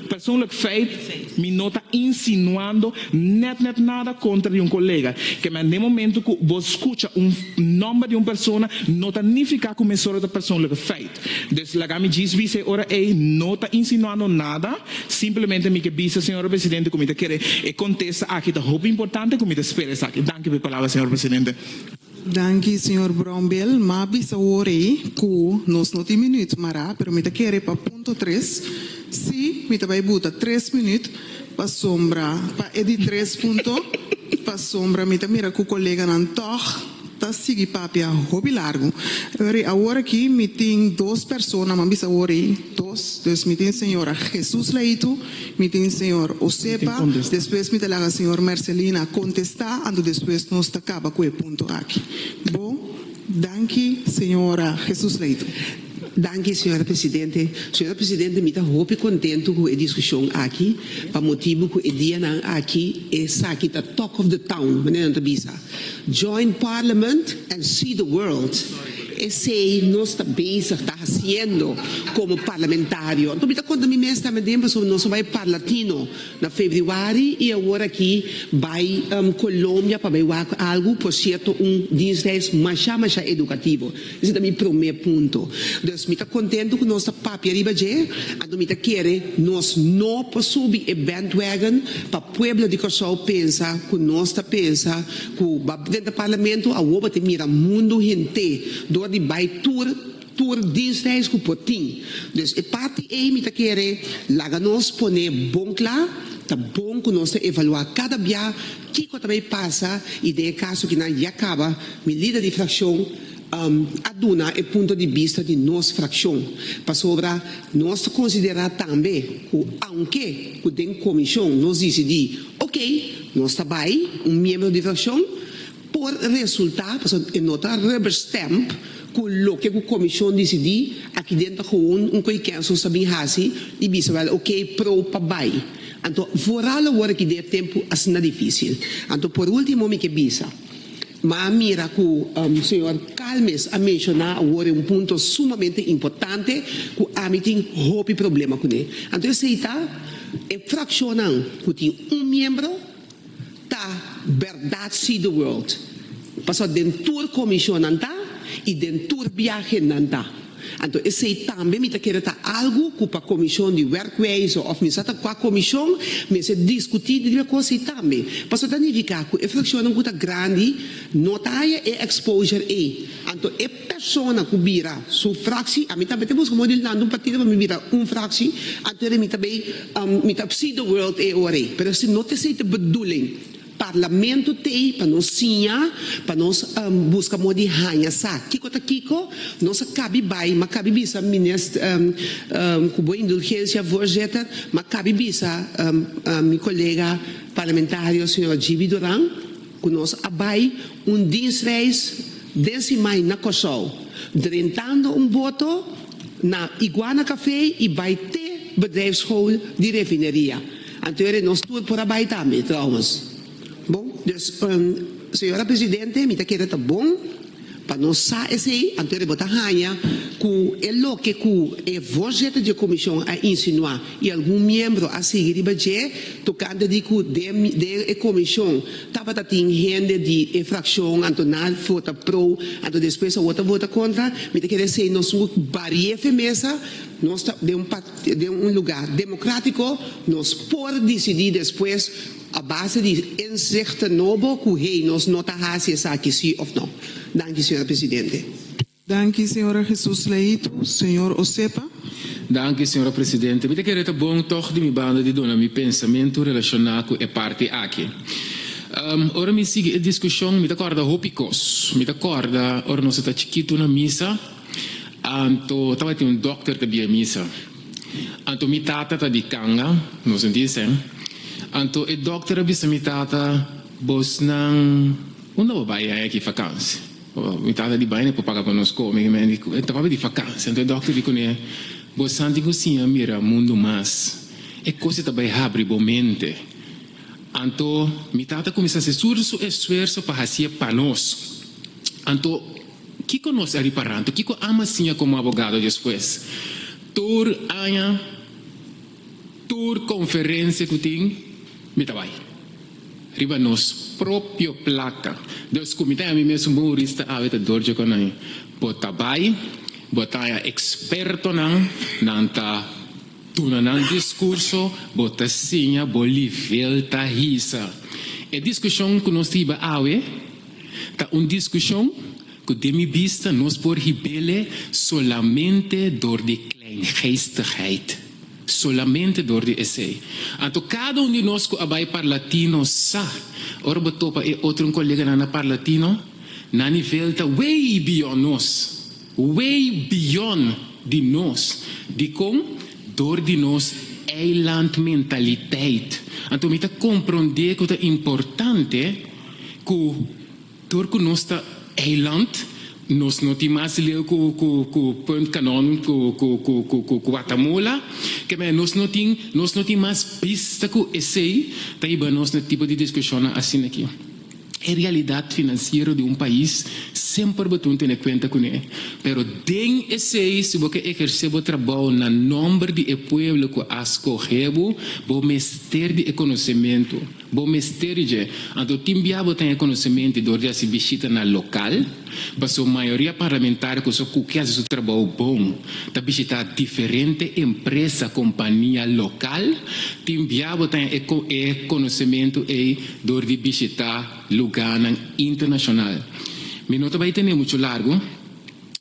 pessoa que feito me nota insinuando net nada contra de colega que no momento que você escuta nome de pessoa não significa que me sou da pessoa que feito desde lá me diz ora não está insinuando nada simplesmente me que bisa senhora presidente como te quer e contesta aqui da roupa importante como te espera aqui. Danke pela palavra senhor presidente. Danke, senhor Brombel. Mas bisa ore que nós não temos minutos, mas pero me quer para ponto 3 sim, me também bota 3 minutos para sombra, para editar 3 pontos, para sombra, me também com o colega não toca. Tá seguir papia hobby largo. Agora aqui me tem 2 pessoas, mas bisa agora dois, dus me tem senhora Jesus Leito, me tem senhor Osepa, depois me tem a senhora Marcelina contestar, e depois nós acaba com o ponto aqui. Bom, danke senhora Jesus Leito. Danke, senhora Presidente. Senhora Presidente, me está muito contente com a discussão aqui, para motivo que o dia aqui é aqui the talk of the town, maneira de bisa. Join Parliament and see the world. Esse nós está bezig, está fazendo como parlamentário. Então, me está contando mim mesmo também, nós vai para Latino na fevereiro e agora aqui vai Colômbia para ver algo, por certo, dias mais educativo. Esse é o meu primeiro ponto. Então, me está contente com nossa papia riba de, então me está querendo nós não para subir e bandwagon para o povo de Kosovo pensa, que nós pensa, que o dentro do parlamento, a outra tem mira mundo gente, de vai tour dinsdags ku poting. Dus e parte e mi ta kere laga nos pone bom claro, tá bom que nós evaluar cada dia que também passa e de caso que não acaba, mi líder de fração aduna o ponto de vista de nossa fração para sobre nós considerar também que aunque que tem comissão nós decidir, ok, nós trabalha membro de fração por resultado, porque nota rubber stamp com o que a comissão decidir aqui dentro com qualquer coisa sabem assim e bisa well ok pro para bai. Então vooral agora que der tempo assim é difícil. Então por último me que bisa. Mas mira que o senhor Calmes a mencionar agora ponto sumamente importante que a mim tem houve problema com ele. Então eu sei tá é fraccionando que tem membro tá verdade see the world. Passou dentro da comissão não tá e dentro do viagem não tá. Então, esse também me quer dar algo que a comissão de werkwijze ou com a comissão, mas se discutir de coisa também. Para significar que a fração não é grande, notaia e exposure é. Então, a pessoa que vira sua fração, a mim também temos como ele não partido para me virar fração, então ele também me see the world é ora. Mas se não te sei te bedoeling parlamento tem para nós sinha, para nós buscar modi hanya sa. Kiko, nós cabe bai, mas cabe bisa ministro com boa indulgência voorzitter, mas cabe bisa meu colega parlamentário senhor Gibi Duran, que nós abai dinsreis desse mai na Kosovo, drentando voto na Iguana Café e vai ter bedrijfsschool de refineria. Então nós tudo por abai também, trouwens. Bom, dus, senhora Presidente, me quer tá bom para nós sair antes de botar ranha que é lo que é vojeto de comissão a insinuar e algum membro a seguir de tocando de que de comissão tava atingindo de fração antonal vota pro anto depois a outra vota contra me quer ser nós barriere mesa nós de lugar democrático nós por decidir depois a base de inzichten novo que nós não tá aqui sim ou não. Danke, senhora Presidente. Danke, senhora Jesus Leito. Senhor Osepa. Danke, senhora Presidente. Me queria bom toch de minha banda de dona, meu pensamento relacionado com a parte aqui. Ora me sigue a discussão, me acorda hopicos, me acorda, ora nós está chiquito na missa, anto tava tem doctor que via missa, anto mi tata tá de canga, nós dizem, anto e doctor abisa mi tata bos nang una babai aqui vacância, mi tata di baile para pagar para nós comer, mas tava de vacância, anto e doctor dico né, bos santi cozinha mira mundo mais, e coisa também abre bomente. Anto, mi tata começa a se esforço para fazer para nós. Anto, Kiko nos reparando, Kiko ama sim como advogado depois. Tur aia, tur conferência que tem, me trabalha. Riba nos próprio placa. Deus comita a mim mesmo humorista a ver dorje com aí. Botabai, botaia experto nanta tuna nang discurso, bota sinha, bolivel ta hisa. E discussão que nós tiba awe, ta discussão que de mi vista nós por ribele solamente door de kleingeestigheid. solamente door de essay. Anto cada um de nós que abai par latino sa, ora botopa e outro colega na par latino, na nível ta way beyond nós, way beyond de nós, de com door de nós eiland mentaliteit. Anto mita compreender que é importante que door que nós ta eiland nós não temos leu com ponto canon com Guatemala que nós não temos pista com esse daí nós no tipo de discussão assim aqui a realidade financeira de país sempre betul ter conta com ele pero den esse se você exercer o trabalho na nome de povo que escolheu o mestre de conhecimento o mestre de então timbiabo tem conhecimento de se visita na local mas a maioria parlamentar que só que faz o trabalho bom da visita diferente empresa companhia local timbiabo tem conhecimento e de visitar lugar internacional. Mi no vai ter muito largo,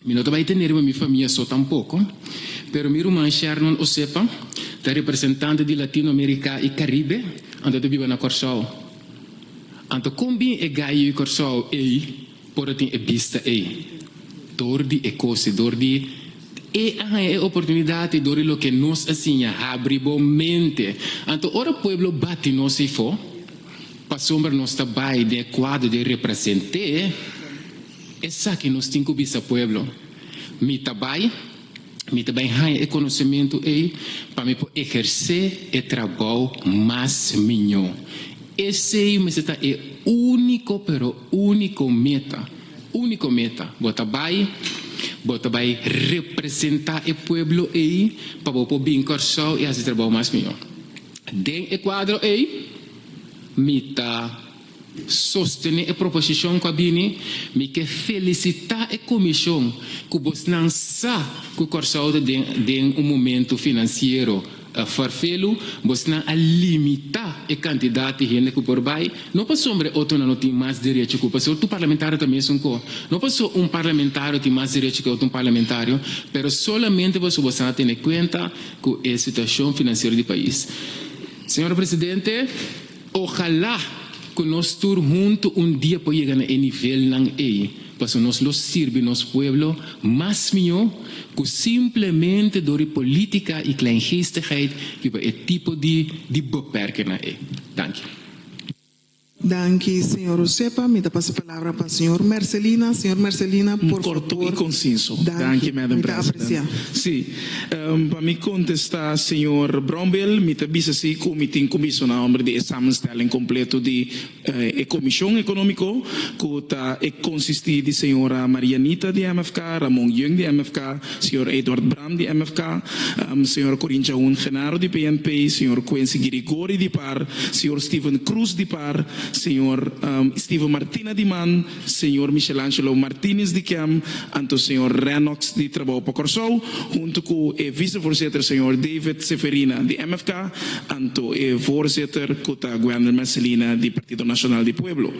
mi no vai ter minha família só tampouco, pero mi irmã Sharon Osepa, da representante de Latinoamérica e Caribe, ando de viva na Corsol. Ando combi e gaio e Corsol por ter vista dor de ecose, dor de a oportunidade de lo que nos assim abre mente. Ando ora pueblo bate nos se for sombra nos trabalho de quadro de representar essa que nos tem que visa pueblo mi trabalho é conhecimento para me exercer o trabalho mais melhor esse é único meta bota vai representar o pueblo para o bem coração e fazer trabalho mais melhor den quadro mita sostener a proposição que abini, me que felicitar a comissão que você não sabe que o corso de momento financeiro farfelo, você não limitar a quantidade de gente que por vai, não passou outro não tem mais direito que passou outro parlamentar também não passou parlamentar tem mais direito que outro parlamentar, mas solamente você tem em conta com a situação financeira do país. Senhor Presidente, ojalá que nós todos juntos dia podamos chegar a nível para nós los sirve nosso pueblo mais melhor que simplesmente door política e kleingeestigheid que é tipo de beperken Dank je. Dank u, senhor Osepa. Me dá a palavra para o senhor Marcelina. Senhor Marcelina, por Corto favor. e conciso. Dank you, Madam President. Sim, para me contestar, senhor Brombel, me tabisa se comitim comissão na ombra de samenstelling completo de comissão econômico, que consiste de senhora Marianita de MFK, Ramon Jung de MFK, senhor Edward Bram de MFK, senhor Corintia Genaro de PNP, senhor Quincy Grigori de PAR, senhor Steven Cruz de PAR, senhor Steven Martina de Man, senhor Michelangelo Martinez de CAM, anto senhor Renox de Trabalho para Corsol, junto com o vice-voorzitter senhor David Seferina de MFK, anto o voorzitter Kuta Guander Marcelina de Partido Nacional de Pueblo.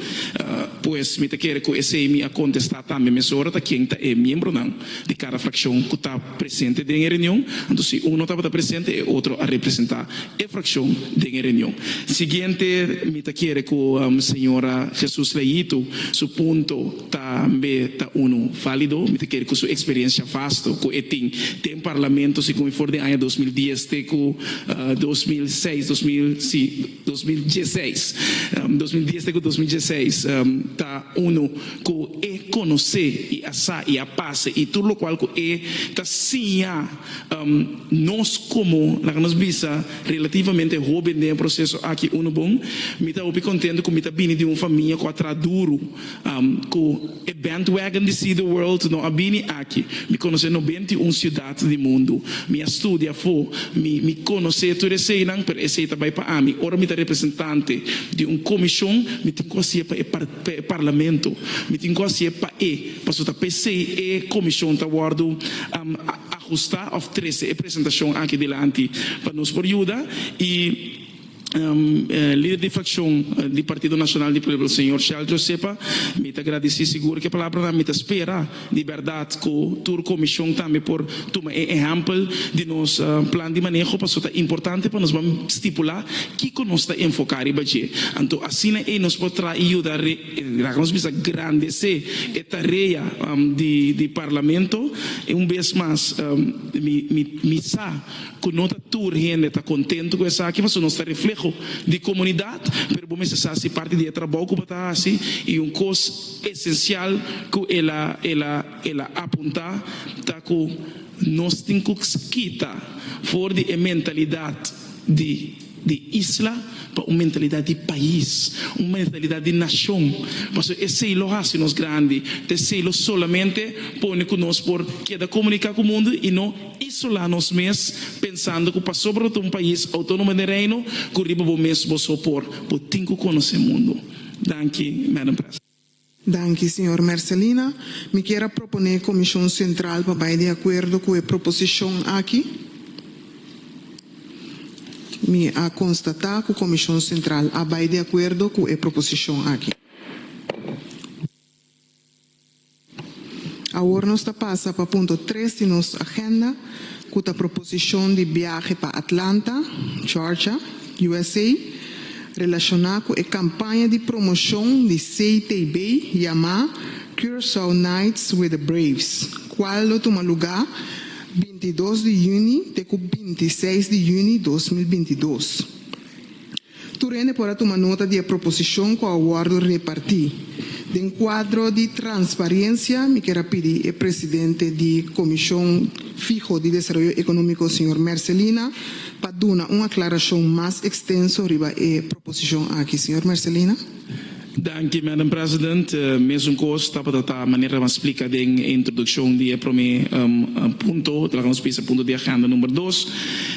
Pues me te quero que esse me a contestar também mesora da quem é membro não de cada fração que está presente em reunião, então se um estava presente e outro a representar a fração de reunião. Seguinte, me te quero que senhora Jesus Leito, su ponto também está válido, me te quero que sua experiência vasto, que tem parlamento, se como for de ano 2010, até com 2006, 2016, 2010 até com 2016, está que conhecer e assar e a paz e tudo o qual que está sim nós como nós bisa relativamente jovem no processo aqui bom, me está contente com me está vindo de uma família com a duro, com a bandwagon de see the world não abini aqui, me conhecer 91 cidades do mundo, me estudia me conhecer tudo isso não, per esse também para mim, ora me está representante de uma comissão, me tem que ser para o parlamento, me tem que ser para o PC e comissão está guardo ajustar of 13 apresentação aqui delante para nos por ajuda e líder de facção do Partido Nacional do Povo, o senhor Charles Josepa, me agradeci seguro que a palavra me espera de verdade que a comissão também por tomar exemplo de nosso plano de manejo para ser importante para nós vamos estipular que nós está enfocar e bater. Então assim é nos pode ajudar a nós bisa grande se a tarefa de parlamento e vez mais me sa que nota tour gente está contente com essa aqui mas nós está reflexo de comunidade, pero bom essa se parte de trabalho que está assim e coisa essencial que ela aponta tá que nós temos que quitar fora de mentalidade de isla para uma mentalidade de país, uma mentalidade de nação. Porque esse é o assim nós grande, esse é solamente põe conosco por cada comunicar com o mundo e não isolar nós mesmos pensando que para sobre um país autônomo de reino que riba bom mesmo sopor, por tinco conhecer o mundo. Danke, Madam President. Danke, senhor Marcelina. Me quero proponer a Comissão Central para vai de acordo com a proposição aqui. Me a constatar que a Comissão Central vai de acordo com a proposição aqui. Agora nós passa para ponto 3 de nossa agenda, com a proposição de viagem para Atlanta, Georgia, USA, relacionada com a campanha de promoção de CTB chamada Curaçao Nights with the Braves, qual toma lugar 22 de junho até 26 de junho de 2022. Turene para tomar nota de proposição com o aguardo repartir. Em quadro de transparência, me quero pedir ao presidente da Comissão Fijo de Desenvolvimento Econômico, senhor Marcelina, para dar uma aclaração mais extensa sobre a proposição aqui. Senhor Marcelina. Danke, Madam President. Mesmo coisa, estava a maneira de explicar a introdução de primeiro ponto, nós pensamos ponto de agenda número 2.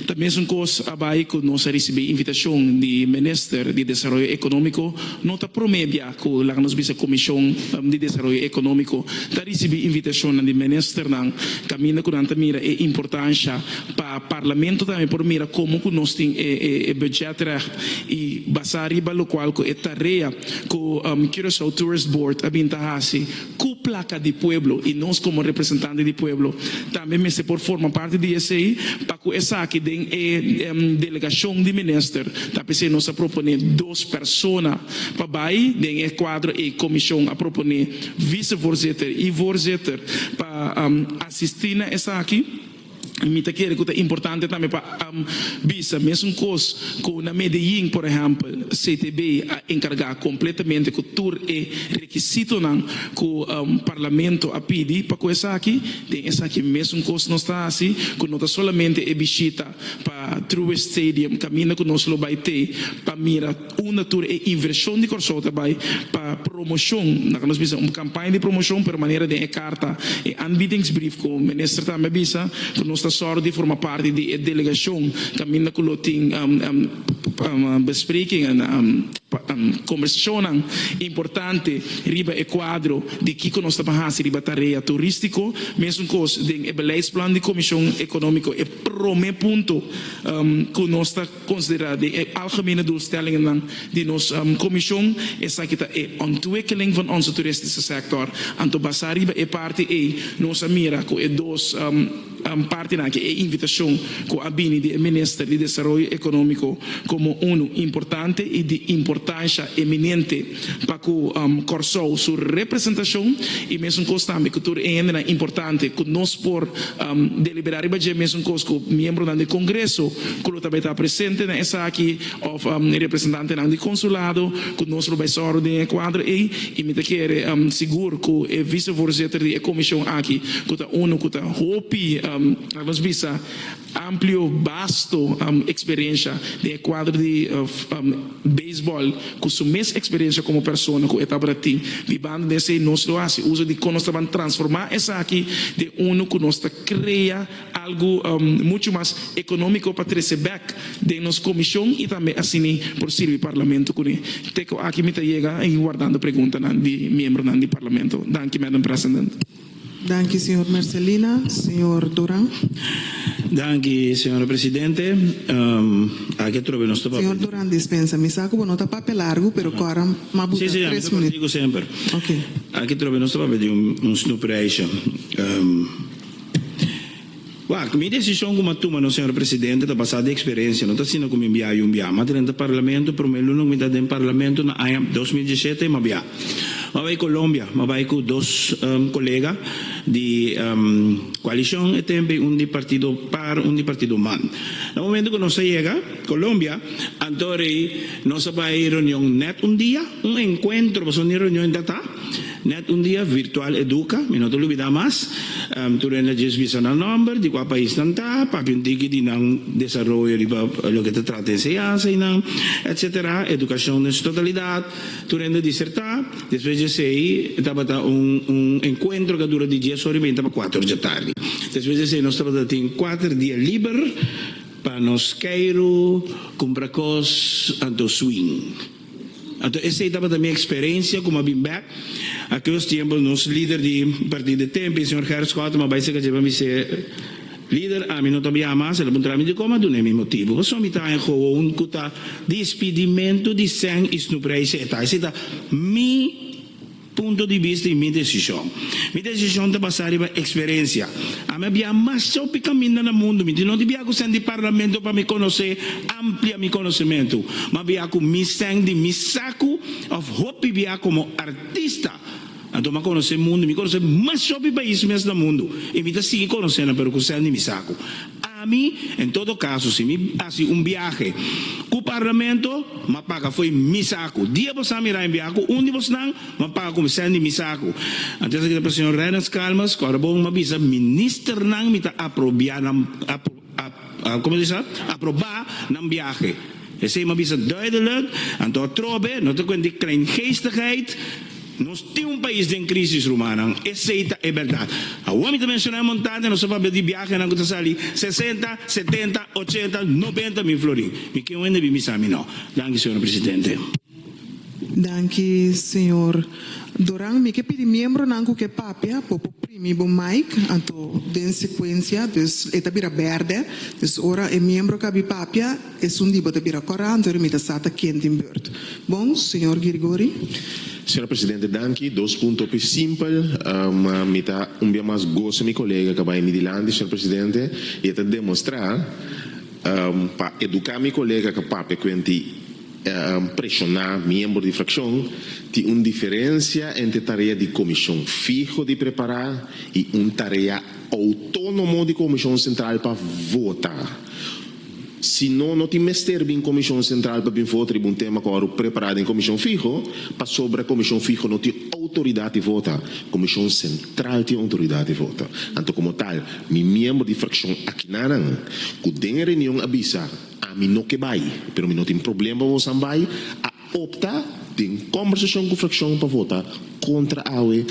Também mesmo coisa, abai que nós recebemos invitação do Ministro de Desenvolvimento Econômico, nota promédia que nós pensamos Comissão de Desenvolvimento Econômico, está recebendo invitação do Ministro na caminho que nós mira a importância para o Parlamento também por mira como que nós temos budget e basari para o qual que é tarefa que Curaçao Tourist Board abintahasi com placa de pueblo e nós como representantes de pueblo também me se por forma parte de esse para que essa aqui tem delegação de ministro também nós a proponer 2 pessoas para vai tem quadro e comissão a proponer vice-voorzitter e voorzitter para assistir na essa aqui. Me te quero que é importante também para visa mesmo coisa que na Medellín, por exemplo, CTB a encarregar completamente que tour é requisito não que o parlamento a pedir para que essa aqui tem essa aqui mesmo coisa não está assim que não está solamente é visita para True Stadium caminho que nós lo vai ter para mira uma tour é inversão de Curaçao também para promoção nós visa uma campanha de promoção por maneira de carta e aanbiedingsbrief que o ministro também visa que nós sorte forma parte da delegação caminho que lo tem bespreking conversação importante riba e quadro de que nós estamos riba tarefa turístico mesmo coisa de beleidsplan de comissão econômica é primeiro ponto que nós está considerado é algemene doelstellingen de nossa comissão essa que é ontwikkeling van onze toeristische sector anto basar riba é parte é nossa mira que é 2 parte que é invitação com a bini de Ministro de Desenvolvimento Econômico como importante e de importância eminente para que Curaçao sua representação e mesmo coisa também que tudo é importante que nós por deliberar e mesmo coisa que membro do Congresso que também está presente nessa aqui representante do consulado que nós vai só de quadro e me quer seguro que é vice-voorzitter da comissão aqui que está que está hopi nós visa amplo, vasto experiência de quadro de beisebol, com sua mesma experiência como pessoa, com etapa de ti, vivendo desse nosso assim, uso de que nós estamos transformar essa aqui de que nós cria algo muito mais econômico para trazer back de nossa comissão e também assim por servir parlamento com ele. Teco aqui me chega e guardando pergunta de membro do parlamento. Danke, Madam President. Dank u, senhor Marcelina. Senhor Duran. Danke, signora Presidente. Aqui trovo il nostro Senhor papel. Duran dispensa. Mi sa que não está papel largo, pero agora ma buta Sì, sì, 3 minutos. dico sempre. Ok. Aqui trovo il nostro papel di un snoeperijsje. Guarda, minha decisão como toma, no senhor presidente, da passada experiência, não está sendo como enviar, mas dentro do parlamento, por meio não me dá dentro do parlamento na 2017, mas enviar. Mas vai Colômbia, mas vai com dois colegas de coalição e também de partido par, de partido man. No momento que nós chega, Colômbia, então nós vai reunião net dia, encontro, mas uma reunião data, net dia virtual educa, não te olvida mais, tu renda just visa na number, di qual país não está, papin tiki di nang desarrollo di lo que te trata enseñanza e nang, etc. Educação na sua totalidade, tu renda dissertar, depois de sei, estava encontro que dura de dia só rimenta para 4 da tarde. Depois de sei, nós estava tem 4 dias livres para nós queiro comprar coisas anto swing. Então, essa estava também a experiência como a Bimback. Aqueles tempos, nosso líder de partido de tempo, o senhor Gerrit Scott, mas vai ser que vai ser líder, a mim não sabia mais, ele perguntou a mim de como, do mesmo motivo. Só me está em um cuta despedimento de sangue e no preço, esse é mi ponto de vista e minha decisão. Minha decisão é passar a experiência. A minha via mais só caminho no mundo, não devia gostar de parlamento para me conhecer, amplia meu conhecimento, mas via com mi sangue, mi saco of hope via como artista. Então, eu conheço o mundo, me conheço mais sobre países mesmo do mundo. E me sigo conhecendo, mas com o sangue me saco. A mim, em todo caso, se me faço viagem com o parlamento, me paga foi me saco. Dia você mirar em viagem, onde você não, me paga com o sangue me saco. Antes que o senhor Renas Calmas, agora bom, me avisa, ministro não me está como diz, aprovar na viagem. Esse me avisa duidelijk, então trobe, não te conta kleingeestigheid. Nós temos país em crise romana, essa é verdade. A homem também mencionou montada, nós vamos de viagem na Guta Sali, 60, 70, 80, 90 mil florins. Me que ainda me sabe não. Danke, senhor presidente. Danke, senhor Duran. Me que pedi membro nangu que papia, popo primibo mic, anto den sequência, dus eta bira verde, dus ora é membro que papia, é dibo de bira cora, anto me sata quente in beurt. Bom, senhor Grigori. Senhor Presidente, danke. 2 pontos bem simples. Me está mais gosto meu colega que vai me dilante, senhor Presidente, e está demonstrar para educar meu colega que papai quente pressionar membro de fração tem uma diferença entre tarefa de comissão fijo de preparar e uma tarefa autônoma de comissão central para votar. Se não tem mestre em comissão central para votar um tema que é preparado em comissão fijo, para sobre a comissão fijo não tem autoridade de votar. Comissão central tem autoridade de votar. Então, como tal, meu membro de fração aqui não, que tem reunião avisa, a mim não que vai, mas não tem problema para você vai, a optar tem conversação com a fração para votar contra a UE.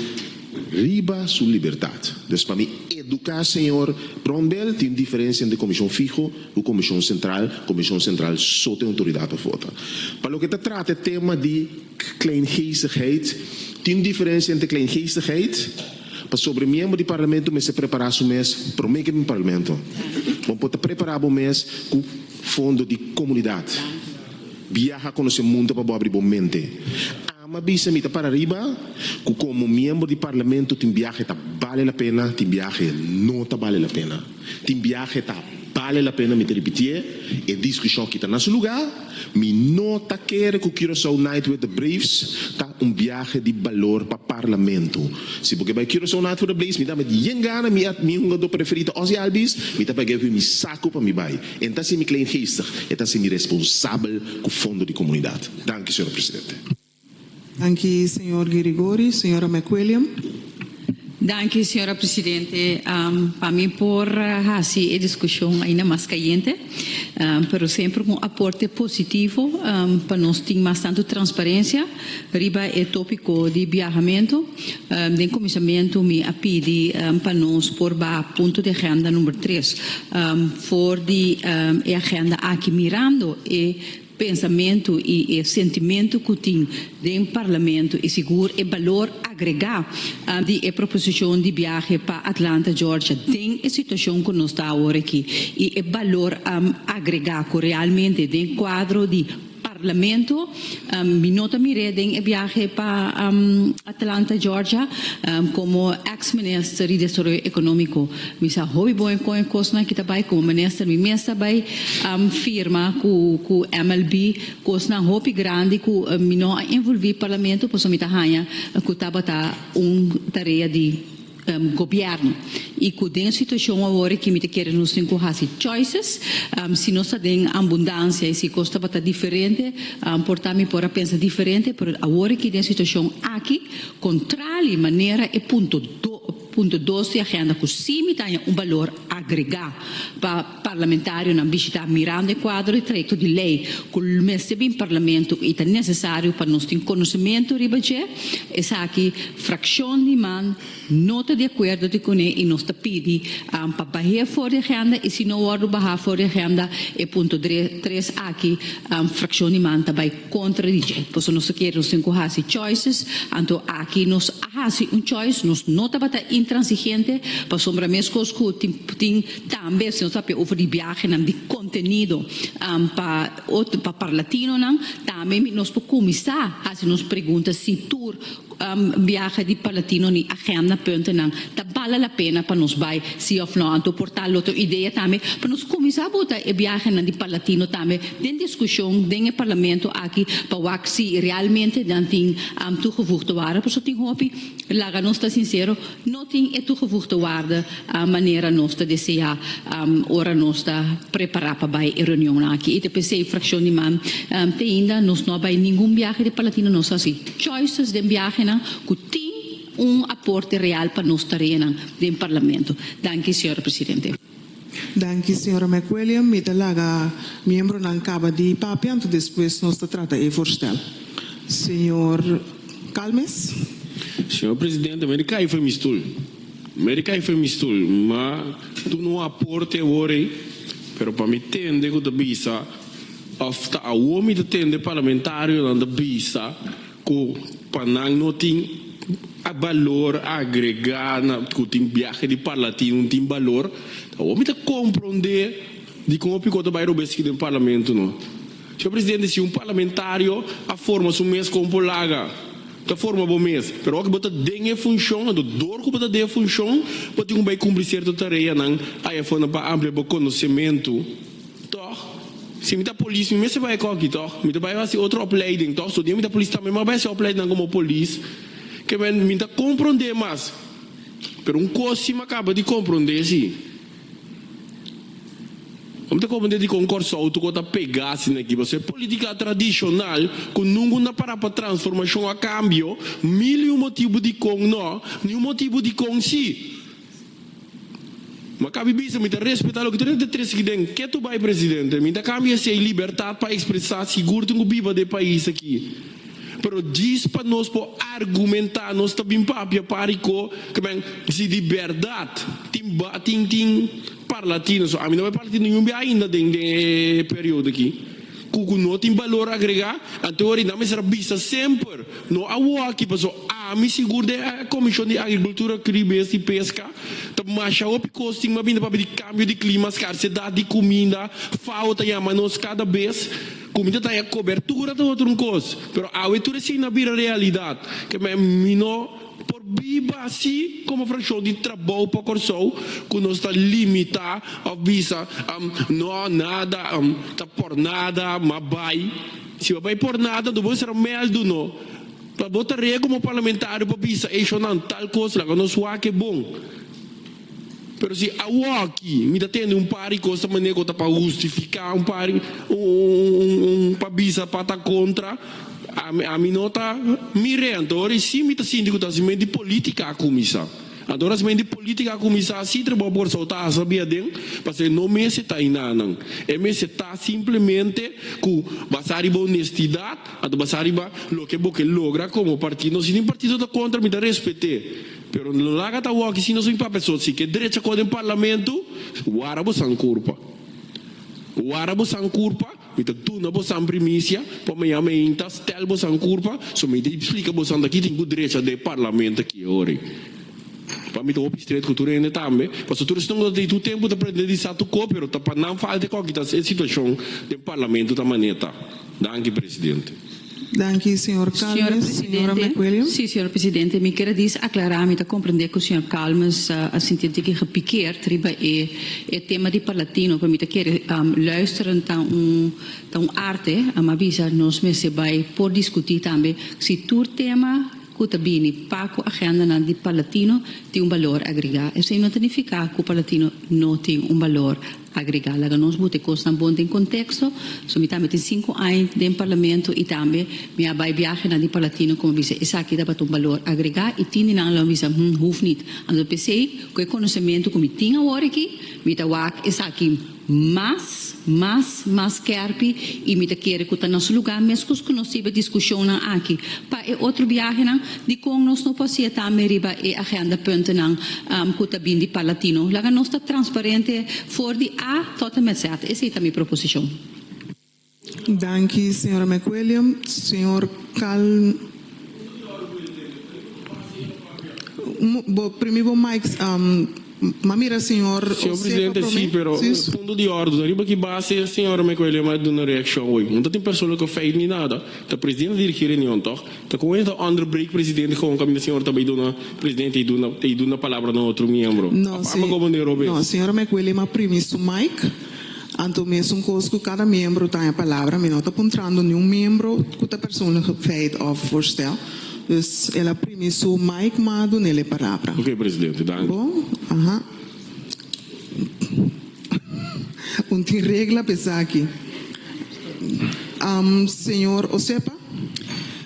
Riba sua liberdade. Então, para mim, educar, senhor Brondel, tem diferença entre comissão fijo e comissão central. Comissão central só tem autoridade para votar. Para o que trata o tema de kleingeestigheid, tem diferença entre kleingeestigheid, para sobre membro do parlamento, mas se preparar o mês, para o meio do parlamento. Vamos preparar o mês com fundo de comunidade. Viajar com o mundo para abrir a mente. Mas bisa mita para arriba, como membro do parlamento, tem viagem que vale a pena, tem viagem não vale a pena. Tem viagem que vale a pena, me repetir, e discussão que está no seu lugar, me não quer que o Curaçao Night with the Braves está viagem de valor para o parlamento. Se porque vai Curaçao Night with the Braves, me dá de gana, me jogador preferido, Ozzy Albis, me dá para geven me saco para me vai. Então, se me kleingeestig, então se me responsável com o fundo de comunidade. Danke, senhor presidente. Danke, senhor Grigori. Senhora McWilliam. Danke, senhora presidente. Para mim, por a discussão ainda mais caliente, pero sempre com aporte positivo para nós ter bastante transparência. Riba é tópico de viajamento. De começamento, me pedi para nós por ponto de agenda número 3, for de agenda aqui mirando e pensamento e sentimento que tem dentro do parlamento e seguro e valor agregar de proposição de viagem para Atlanta, Georgia, tem a situação que nós está agora aqui e valor agregar que realmente dentro do quadro de parlamento, minota mireden e viaje para Atlanta, Georgia, como ex-ministro de Desarrollo Económico. Misa hobby boy com cosna kita bay como ministro mi mesa bay firma ku MLB cosna hobby grande ku mino envolvi parlamento posso mita hanya ku tabata tarefa de governo e com a situação agora que me quer nos cinco choices se nós temos abundância e se custa bastante diferente portar-me para pensar diferente pero agora que tem situação aqui contrário maneira e ponto 2 de agenda que sim tem valor agregar para parlamentário na visitar mirando o quadro e treto de lei que o mestre bem parlamento e é necessário para nós ter conhecimento ribaje essa aqui fração de man nota de acordo de cone e nós pedi para barrer fora de agenda e se não hora barrar fora de agenda e ponto 3 aqui fração de man também contradizer por isso nós queremos cinco choices então aqui nós hasi choice nós nota bata intransigente para sombra mescos que tem também se nós sabe over de viagem de conteúdo para parlatino também nós podemos começar a nos pergunta se tour viaje de palatino ni agenda punten nang vale a pena para nós vai se of não então portar outra ideia também para nós começar a botar e viaje de palatino também den discussão den parlamento aqui para ver se realmente dan tem toegevoegde waarde por isso tem hopi laga nós está sincero não tem toegevoegde waarde a maneira nós está desejar ora nós está preparar para vai reunião aqui e te pensei fração de man tem ainda nós não vai nenhum viaje de palatino nós assim choices de viaje que tem aporte real para nós tarefa dentro do parlamento. Danke, senhor presidente. Danke, senhora McWilliam. Mita laga membro ng Caba de Papianto, depois nós trata e voorstel. Senhor Calmes. Senhor presidente, América foi mistul. América foi mistul, mas tu não aporte agora, pero para me entender que tu bisa, afta a homem de tende parlamentário na bisa, que panang não tem a valor agregado, que tem viagem de parlamento, não tem valor, o homem tem que compreender de como picota vai roubar aqui no parlamento, não. Senhor presidente, se parlamentário a forma o mês como polaga, a forma bom mês, pero que bota dengue função, do dor que bota dengue função, pode vai cumprir certa tarefa, não, aí foi para ampliar o conhecimento, toch? Se me dá polícia, me vai aqui, toch? Me vai fazer outra opleiding, toch? Se me dá polícia também, mas vai ser opleiding como polícia, que me dá compreender mais, pero coisa se me acaba de compreender, sim. Vamos ter como de concurso auto que está pegasse aqui, você política tradicional que nunca para transformação a cambio, mil motivo de com não, nenhum motivo de com sim. Mas cabe bisa me respeitar o que tem de três que tem, que tu vai presidente, me dá cambia se liberdade para expressar seguro tem o viva do país aqui. Pero diz para nós por argumentar nós também papia parico que bem se liberdade tem parlatinos a mim não vai partir nenhum ainda de período aqui cuco não tem valor agregar a teoria não me será vista sempre não há aqui passou a me seguro a comissão de agricultura cribes e pesca tá macha o costing mas vindo para de câmbio de clima escassez de comida falta e manos cada vez comida tem a cobertura de outro coisa pero a leitura sim na vida realidade que me não por viva assim como fração de trabalho para corso que nós está limitar a visa não nada tá por nada mas vai se vai por nada do bom será mais do não para botar regra como parlamentário para visa isso não tal coisa lá que nós que é bom. Pero se a aqui me está tendo pari coisa maneira que para justificar pari bisa para contra a minota mirando ora sim me está sentindo que está de política a comissão agora se de política a comissão se trabalha por soltar sabia den porque não me se está inanang me se está simplesmente com basari ba honestidade a basari ba lo que boque logra como partido se nem partido da contra me dá respeite pero no laga tá o que se não são para pessoas se que direita com o parlamento o árabe san curpa Met de doen op zijn primícia, para mij me inta stel op zijn curva, zo me te explica op zijn daqui tem good direito de parlamento aqui hoje. Para mim, o estreito cultura ainda também. Mas o turista não tem tempo de aprender de sato cópero, tá para não falta qualquer situação do parlamento da maneira. Danke, presidente. Danke, senhor Calmes. Senhora McWilliam. Sim, senhor presidente. Me quero dizer, aclarar, me compreender que o senhor Calmes a sentir que gepikeerd riba é tema de palatino, para me querer luisteren tão arte, a avisa nós me se vai por discutir também se tur tema Kutabini, Paco agenda na di Palatino tem valor agregado. Isso não significa que o Palatino não tem valor agregado. Lá nós botamos coisas bom em contexto. So me também tem 5 anos de parlamento e também me vai viajar na di Palatino como dice, essa aqui dá para valor agregado e tinha na lá visa hoef niet. Ando pensei que o conhecimento que me tinha agora aqui, me tá wak essa aqui mais carpe e me querer que tá nosso lugar mesmo que nós tive discussão aqui para é outro viagem de como nós não passeia também riba e agenda ponto não que tá bem de palatino lá nós tá transparente for de A tot en met Z essa é a minha proposição. Danke, senhora McWilliam. Senhor primeiro Mike, mamira senhor. Senhor presidente, sim, pero ponto de ordem, arriba que base a senhora McWilliam vai dar uma reação hoje. Não tem pessoa que faz nem nada. O presidente dirige a reunião, toch? Tá com ele underbreak presidente com a senhora também dona presidente e dona palavra no outro membro. Não, senhora McWilliam, a primeiro Mike. Anto mesmo coisa que cada membro tem a palavra, mas não está apontando nenhum membro que a pessoa fez ou voorstel. Dus ela primeiro Mike Mado nele a palavra. Ok, presidente, danke. Bom, tem regra para aqui. Senhor Osepa.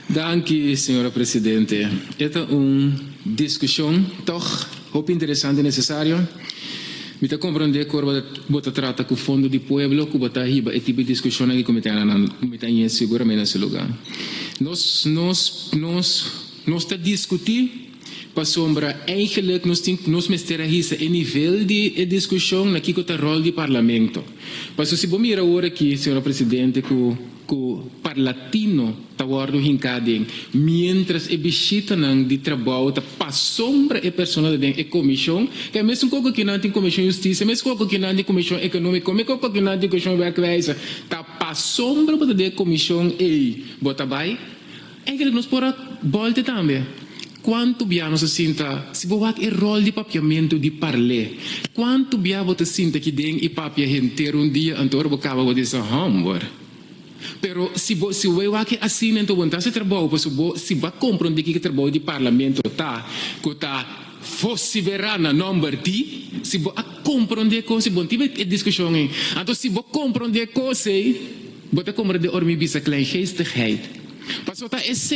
Danke, senhora presidente. Esta é uma discussão, toch, muito interessante e necessária. Me está compreender que você trata com o fundo do pueblo, que você riba e tipo de discussão que cometemos seguramente nesse lugar. Nós está discutindo para sombra eigenlijk nós mesterahisa em nível de discussão naquilo que é o rol do parlamento. Mas se você mira agora aqui, senhora presidente, que o parlatino está guardando hincadem, mientras e visita de trabalho está para sombra e pessoa da comissão, que é mesmo coisa que não tem comissão de justiça, mesmo coisa que não tem comissão econômica, mesmo coisa que não tem comissão werkwijze, está para sombra da comissão e bota vai. Eigenlijk nós podemos voltar também. Quanto biano se sinta, se você é rol de papiamento de parler, quanto biano você sinta que tem e papia inteiro dia, então você acaba de dizer, pero se você vai assim, então você trabalha, se você compreende que o trabalho de parlamento está fosse verana number T, se você compreende coisa, você tiver discussão, então se você compreende coisa, você compreende ormibisa kleingeestigheid. Paso ta essa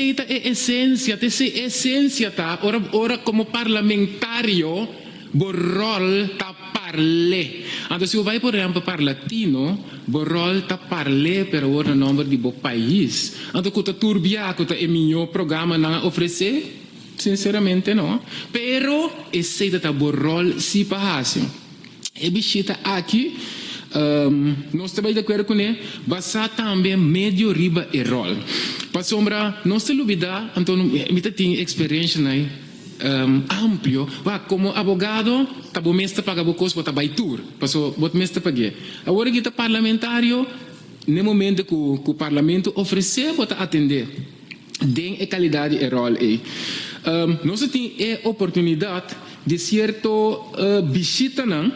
essência ta ora como parlamentario borrol ta parle. Então se vai por exemplo para latino borrol ta parle per ora nome de bo país. Então kuta turbia kuta é minho programa na oferecer sinceramente não. Pero essa ta borrol si pahasio. E bichita aqui nós estamos de acordo com ele, basta também meio riba e rol. Para sombra, nós temos dúvida, então, me tem experiência amplo, como abogado, tá bom mestre paga bocos, bota baitur, passou, bota mestre pague. Agora que tá parlamentário, no momento que o parlamento oferecer, bota atender, tem a qualidade e rol aí. Nós temos a oportunidade de certo visita não.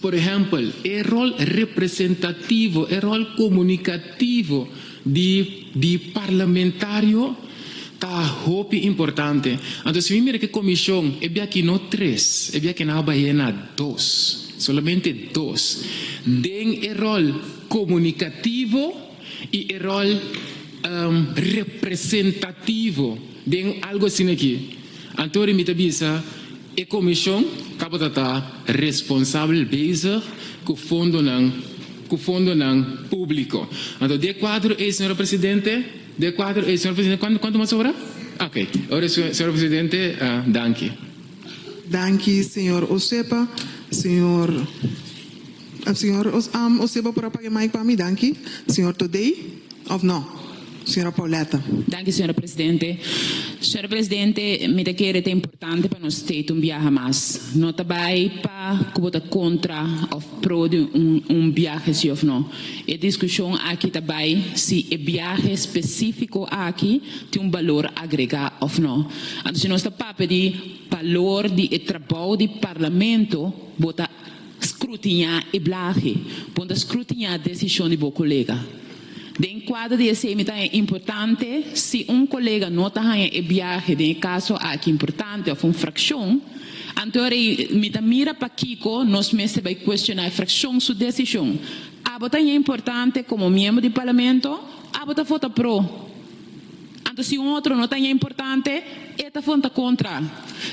Por exemplo, o rol representativo, o rol comunicativo de parlamentário está muito importante. Então, se mira que a comissão é aqui não 3, é aqui na Bahia 2, solamente 2. Tem o rol comunicativo e o rol representativo. Tem algo assim aqui. Então, me avisa, a comissão acaba de estar responsável bezig com o fundo público. Então, de quadro é, senhor presidente, quanto mais sobra? Ok, agora, senhor presidente, danke. Danke, senhor Osepa. Senhor Senhor, Oseba por apagar mic para mim, danke. Senhor, today? Of no? Senhora Pauletta. Danke, senhora presidente. Senhora presidente, me da que é importante para nós ter viaje mais. Não também para que contra ou pro de viaje, se ou não. A discussão aqui também se é viaje específico aqui tem valor agregado ou não. Então, se nós estamos de valor de trabalho do parlamento, bota escrutinar e viaje, bota escrutinar a decisão de seu colega. De enquadro de esse é importante, se colega não está em viagem, de caso aqui importante, ou uma fração, então mira para Kiko, nós mesmos vai questionar a fração sua decisão. A bota é importante como membro do parlamento, a bota vota pro. Então, se outro não é importante, esta vota contra.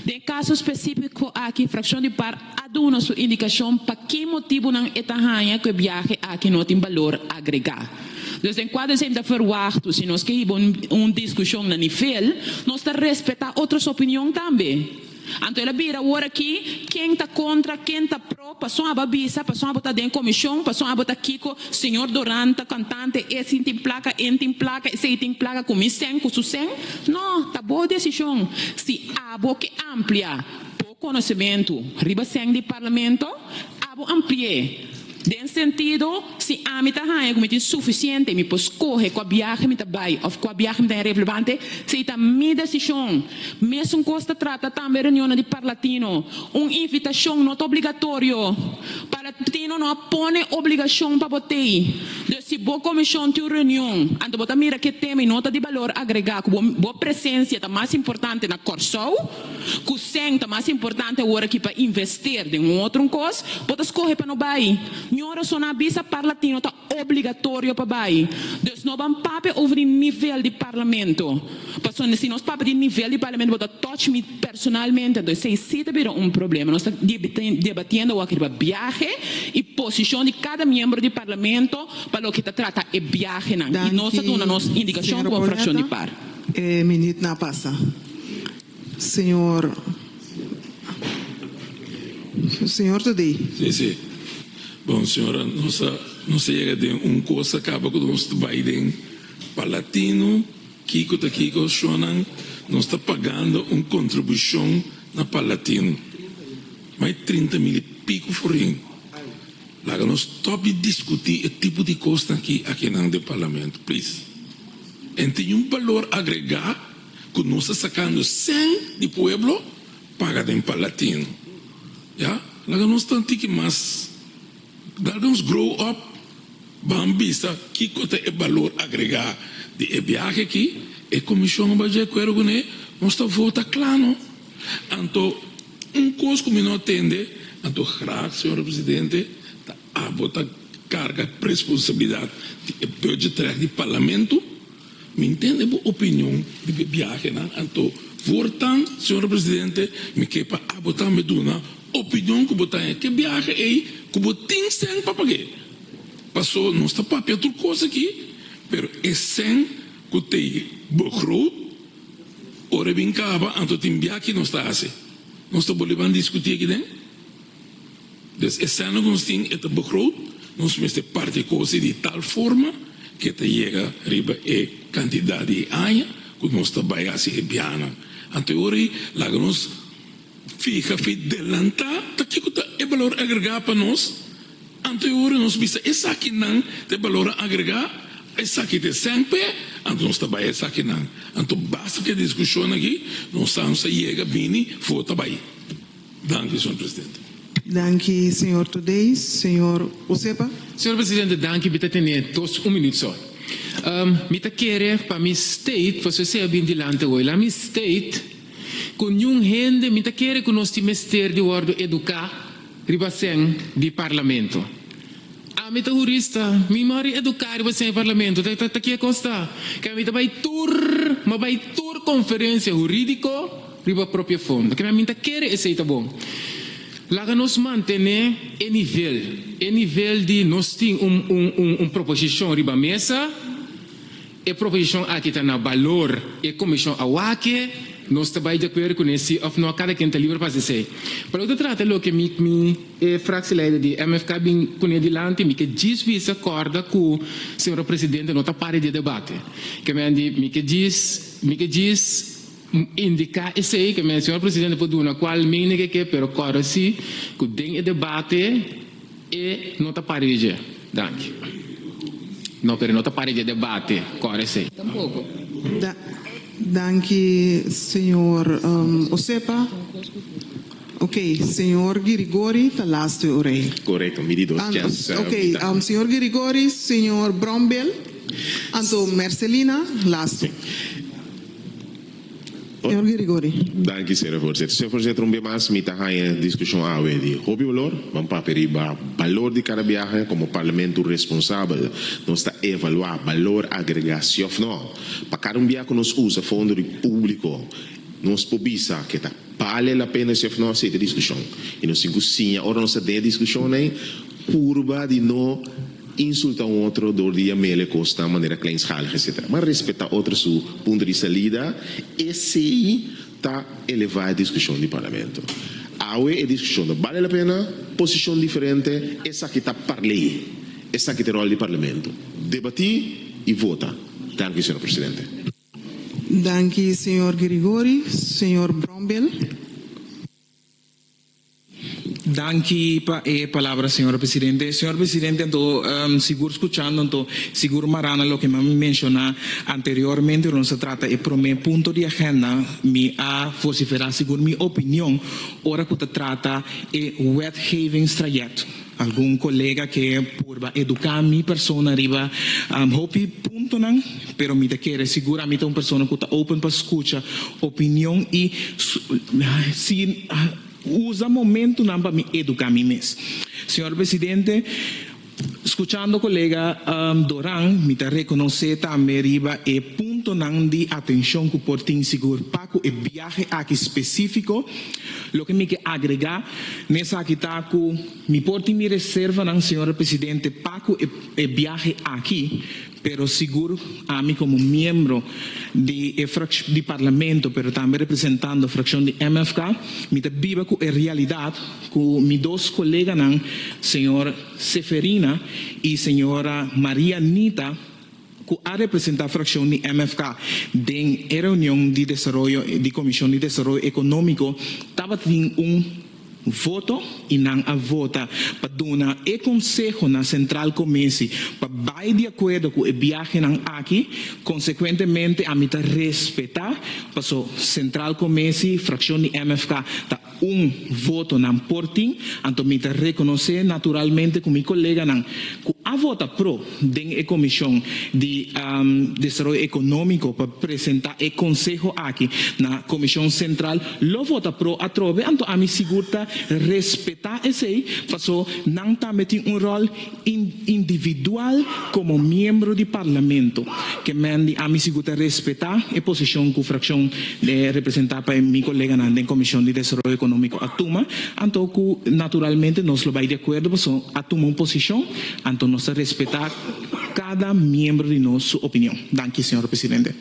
De caso específico aqui, fração de par, aduna sua indicação para que motivo não está em que viagem aqui não tem valor agregado. Dus en quadro sempre verwachten, se nós queremos uma discussão no nível, nós temos que respeitar outras opiniões também. Então, ela vira agora aqui, quem está contra, quem está pro, passou a babisa, passou a botar dentro da comissão, passou a botar Kiko, senhor Duranta, cantante, esse tem placa, esse tem placa, comissão, com sucem. Não, tá boa decisão. Se há boa que amplia o conhecimento, riba sem de parlamento, há boa ampliar. Nesse sentido, se a mim está suficiente, me posso correr com a viagem me vai, ou com a viagem me relevante, se está minha decisão, mesmo costa trata também reunião de parlatino, uma invitação não obrigatório, parlatino não põe obrigação para botar. Se boa comissão tem reunião, então bota mira que tema e nota de valor agregado, boa presença está mais importante na corso, que o sen está mais importante agora aqui para investir em outro coisa, bota escorrer para não vai. Senhora, só na bisa parlatino está obrigatório para baixo. Então, não vamos papo over o nível de parlamento. Porque se nós papo de nível de parlamento, vou touch me personalmente, então, se isso vira problema. Nós estamos debatendo aqui sobre viagem e posição de cada membro do parlamento para o que trata é viagem. E nós estamos dando nossa indicação com a fração de par. Minuto na passa. Senhor today. Sim. Bom, senhora, não chega de coisa acaba com o nosso Biden palatino, Kiko, Shonan, nós está pagando uma contribuição na palatino. Mais 30 mil e pico forinho. Lá nós top discutir o tipo de coisa aqui no parlamento, please. E tem valor agregado que nós estamos sacando 100 do pueblo paga em palatino. Já? Lá nós estamos aqui mais. Vamos grow up, vamos ver que é o valor agregado de viagem aqui, e a comissão vai dizer que nós estamos votando claro. Então, coisa que não atende, então, graças, senhor presidente, a botar carga, responsabilidade de budget do parlamento, me entende a opinião de viagem, então, portanto, senhor presidente, me quer para botar me duna opinião que botar que viagem aí que botin sem para pagar. Passou não está para outra coisa aqui, pero é sem que tem begroot, ora bem cava, então tem viagem não está assim. Nós estamos bolivando discutir aqui dentro. Então é sem que nós tem esta begroot, nós temos parte coisa de tal forma que te chega riba e quantidade de aia que nós está vai assim biana. Então ora lá nós fica adelantar, que é valor agregado para nós. Anterior nós visa essa aqui não tem valor agregado, essa aqui tem sempre, então nós trabalha essa aqui não. Então basta que a discussão aqui, nós estamos chega bem, for trabalhar. Danke, senhor presidente. Danke, senhor Today, senhor Osepa. Senhor presidente, danke, bita tenir 2 minutos só. Mita querer para mi state, você se bem dilante hoje, lá mi state com nenhum gente, me quer que nós temos ter de ordem educar ribasen de parlamento. A mita jurista, me mari educar ribasen parlamento, tá que costa, que a mita vai tur conferência jurídico riba própria fundo, que a mita quer esse tá bom. Lá nós manter e nível de nós tem proposição riba mesa, e proposição aqui tá na valor e comissão awake não está bem de acordo com esse, ou não, cada quem está livre para dizer. Para outra trata, o que me fraccionada de MFK bem com ele delante, me que diz visa acorda com o senhor presidente não está para de debate. Que me que diz indicar esse aí que o senhor presidente pode dar qual mínimo que pero agora sim que tem debate e não está para de danke. Não, pero não está para de debate, agora sim. Tampouco. Danke, senhor Osepa. Ok, senhor Girigori, the last orei. Correcto, mi di dos chance. Ok, senhor Girigori, senhor Brombel, Anto Marcelina, last. Senhor Girigori. Dank u, senhor voorzitter. Senhor voorzitter, um bem mais, me tá em discussão a de hobby valor, vamos para periba valor de cada viagem como parlamento responsável, nós está evaluar valor agregação não. Para cada viagem que nós usa fundo público, nós pobisa que tá vale a pena se não aceita discussão. E nós cozinha, ora nós tem discussão aí, curva de não insultar um outro door die je mele kost de maneira kleinschalige etc. Maar respectar outro seu ponto de salida esse está elevar a discussão do parlamento. Aue a discussão vale a pena, posição diferente, essa que está parlei, essa que tem rol do parlamento. Debatir e votar. Danke, senhor presidente. Danke, senhor Grigori. Senhor Brombel. Danke pa palavra, senhor presidente. Senhor presidente, então, seguro escuchando, então, seguro marana lo que me mencionou anteriormente, não se trata de primeiro ponto de agenda, me a vociferar seguro minha opinião, ora que se trata de wetgeving traject. Algum colega que por educar minha persona arriba, hopi ponto não, pero me te quer seguramente uma pessoa que está open para escutar opinião e se usa momento para me educar mim mesmo. Senhor presidente, escuchando colega Doran, me te reconhecer também riba e ponto não de atenção que por tem seguro paco e viaje aqui específico, lo que me que agregar nessa aqui tá com me porti me reserva não senhor presidente paco e viaje aqui pero seguro a mim como membro de parlamento, pero também representando a fração de MFK, me te viva com a realidade com meus dois colegas, senhora Seferina e senhora Maria Nita, que a representar a fração de MFK em reunião de desenvolvimento, de Comissão de Desenvolvimento Econômico, estava tendo voto e não a vota para dar o consejo na Central Comércio para vai de acordo com o viagem aqui, consequentemente a mim respeitar para a Central Comércio, fração de MFK, tá voto na porting, então me reconhecer naturalmente com meu colega que a vota pro dentro da Comissão de Desenvolvimento Econômico para apresentar o consejo aqui na Comissão Central, lo vota pro a trove, então a mim segura respeitar esse aí, passou não também tem rol individual como membro do parlamento, que mande a mim segura respeitar a posição que a fração de representar para meu colega na Comissão de Desenvolvimento Econômico atuma, então que naturalmente nós lo vai de acordo, passou atuma uma posição, então nós respeitar cada membro de nossa opinião. Danke, senhor presidente.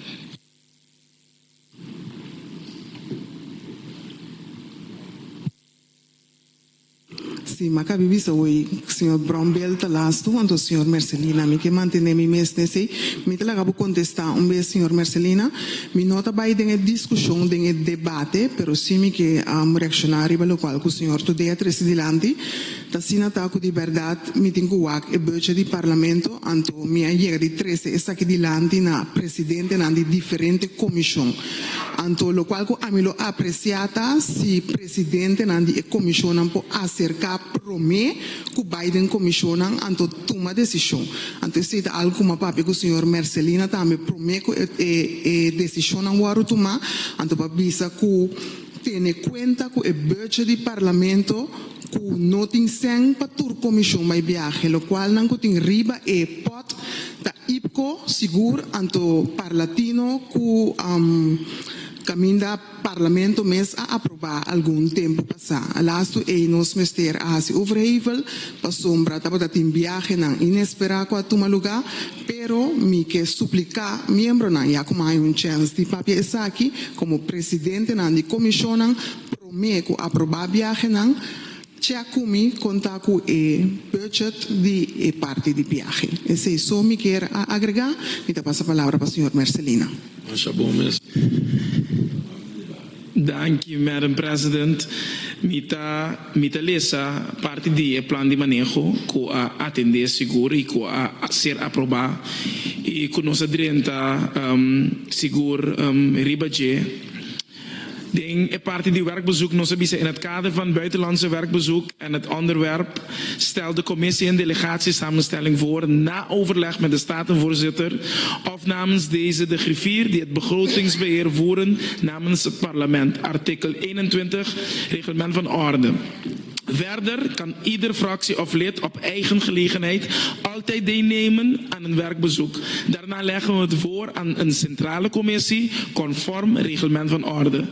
Sim, mas cabe visa hoje, senhor Brombel, tá last, então senhor Marcelina, me que mantém me mês nesse, me te laga contestar vez, senhor Marcelina, me nota vai de discussão, de debate, pero sim me que reaccionar riba lo qual que o senhor today presidente, tá sina tá com de verdade, me tem que wak e budget de parlamento, anto me chega de 13 essa aqui dilante na presidente na de diferente comissão, anto lo qual que a mim lo apreciata si presidente na de comissão po acerca prome que Biden commissionan anto toma decisão. Anto se algo como papi que o senhor Marcelina também prome que decisão não vai tomar, anto para bisa que tem conta que o budget do parlamento que não tem sem para tur comissão vai viaje, lo qual não tem riba e pot da IPCO seguro anto parlatino que caminda parlamento mes a aprovar algum tempo passado. Lasto e nos mester a se overhevel pa sombra tapa dat in viaje nang inesperado kwa tuma lugar, pero mi que suplicar miembro nang ya como hay un chance di papia esaki como presidente nang di comisión nang prometo aprovar viaje nang Cia kumi conta com o budget de parte de viagem. Esse é só me quer agregar. Me passa a palavra para o senhor Marcelina. Thank you, Madam President. Mita lesa parte de plano de manejo que a atender seguro e que a ser aprovado e que nós adrenta seguro ribaje. É parte die werkbezoek. Nos in het kader van buitenlandse werkbezoek en het onderwerp stelt de commissie een delegatiesamenstelling voor na overleg met de statenvoorzitter of namens deze de griffier die het begrotingsbeheer voeren namens het parlement. Artikel 21 reglement van orde. Verder kan ieder fractie of lid op eigen gelegenheid altijd deelnemen aan een werkbezoek. Daarna leggen we het voor aan een centrale commissie conform reglement van orde.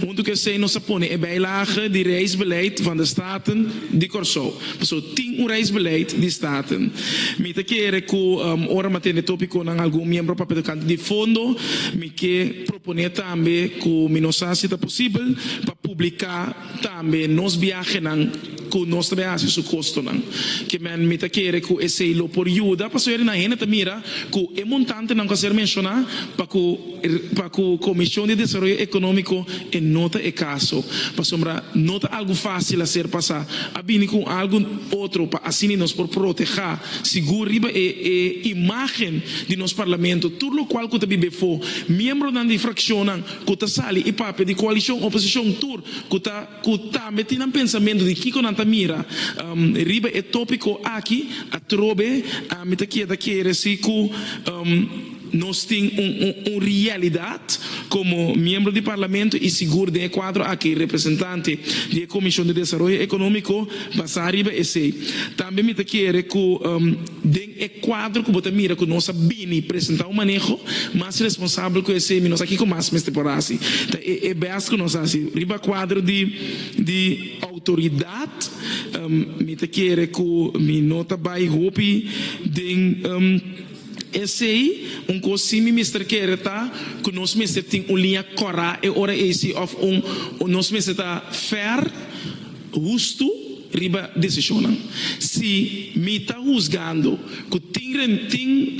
Moet ik zeggen, nos apone e bijlage die reisbeleid van de staten di Corso. Zo 10 reisbeleid die staten. Mi te quiere ku ora matene topico nang algum membro papel canto di fondo mi che propone tambe ku minosasita possible pa publicar tambe nos viaje nang ku nos trabalha su costo nang que men mi te quiere ku esse lo por ajuda pa so na hena mira ku e montante nang ser mencionar pa ku comissão de desenvolvimento econômico e nota e caso pa sombra nota algo fácil a ser passar abini com algo outro pa assim nos por proteger seguro e imagem de nos parlamento tudo lo qual que te bibe fo membro nan di fraccionan que ta sali e pape di coalição oposição tur que ta metin pensamento de kiko nan ta mira riba e tópico aqui a trobe a mitaquia da querer se ku nós temos realidade como membro do parlamento e seguro de quadro aqui representante da Comissão de Desenvolvimento Econômico passar arriba e sei também me quer que den quadro que você mira que nós bini apresentar um manejo mais responsável que esse nós aqui com mais temporada é best que nós assim riba quadro de autoridade me quer que me nota by hope den esse aí, cosimi mister quereta, que nós mister tem linha cora e ora esse of nós mister tá fair, justo, riba decisão. Se me tá juzgando que tem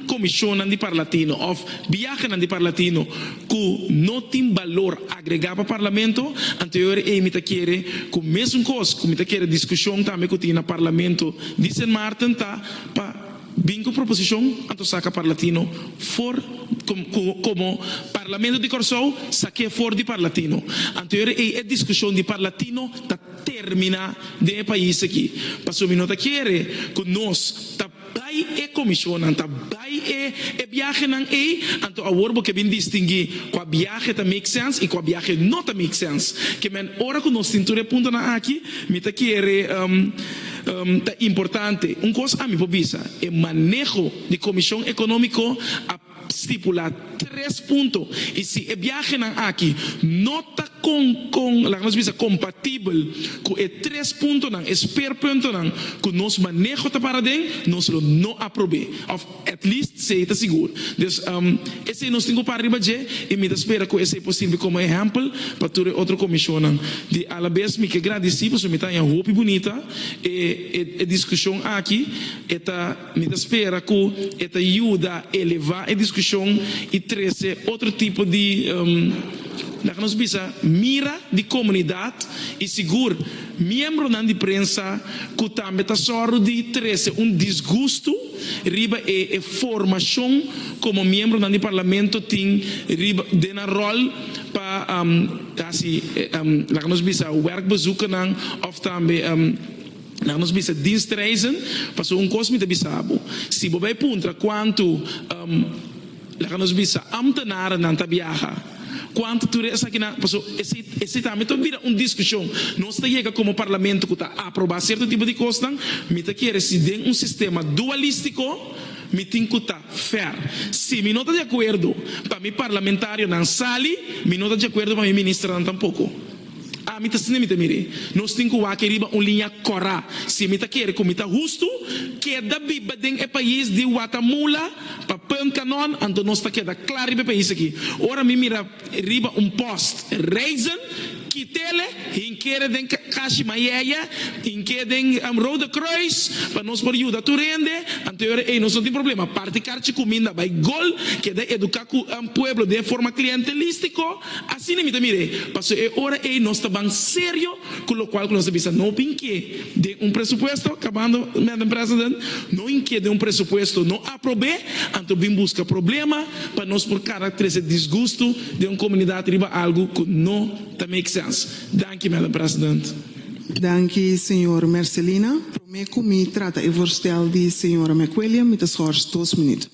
comissão de parlatino of viagem de parlatino que não tem valor agregado para o parlamento, anterior e me tá querer que mesmo coisa, que me tá querer discussão também que tem no parlamento de San Martin tá para Bingo proposição anto saca parlatino for como parlamento de Corso saque for di parlatino anterior e discussão di parlatino ta termina de país aqui passou minuto querer que nós ta bai e comissão ta bai e viaje nan e anto a worbo que bin distinguir qua viaje ta make sense e qua viaje não ta make sense que men ora que nós cintura punto na aqui me ta querer tá importante coisa a mi pobisa é manejo de comissão econômico a estipular 3 pontos e se é viagem aqui não está com la nossa compatível com é 3 pontos não espero ponto não que nós manejo tá para dentro nós não aprove of at least sei tá seguro dus esse nós temos para arriba je e me espera que esse é possível como exemplo para toda outra comissão de alabes me que agradecer por me tá em roupa bonita e discussão aqui eta me espera que eta ajuda a elevar a discussão e trazer outro tipo de nós bisa mira de comunidade e seguro membro da imprensa que também está sorro de trazer desgosto riba e formação como membro do parlamento tem riba de na rol para assim nós bisa werkbezoeken of também nós bisa dienstreizen para coisa me bisabo se bobai punta quanto nós bisa ambtenaren nan tabiaha quanto tu essa aqui na passou esse também então vira discussão nós chega como parlamento que está a aprovar certo tipo de coisa me tá querer se tem sistema dualístico me tem que estar fair. Se me não está de acordo para mim parlamentário não sali, me não está de acordo para mim ministro não tampouco. A mim está mire, nós temos que querer uma linha correta. Se me está querendo como está justo, que da biba den é país de Guatemala para Pancanon, então nós está queda claro para país aqui. Ora me mira riba post reason que tele em que den caixa maieia, em que den Roda Cruz para nós por ajuda tu rende, anterior e nós não tem problema. Parte carte comida vai gol que de educar o pueblo de forma clientelístico, assim me mire. Passo é hora e nós está bem sério, com o qual nós devemos não pinque de presupuesto, acabando, Madam President, não inque de presupuesto não aprove, então bem busca problema para nós por caracterizar desgosto de comunidade riba algo que não tá make sense. Thank you, Madam President. Dank u, senhor Marcelina. Prometo me trata o voorstel de senhora McWilliam met de schors 2 minuten.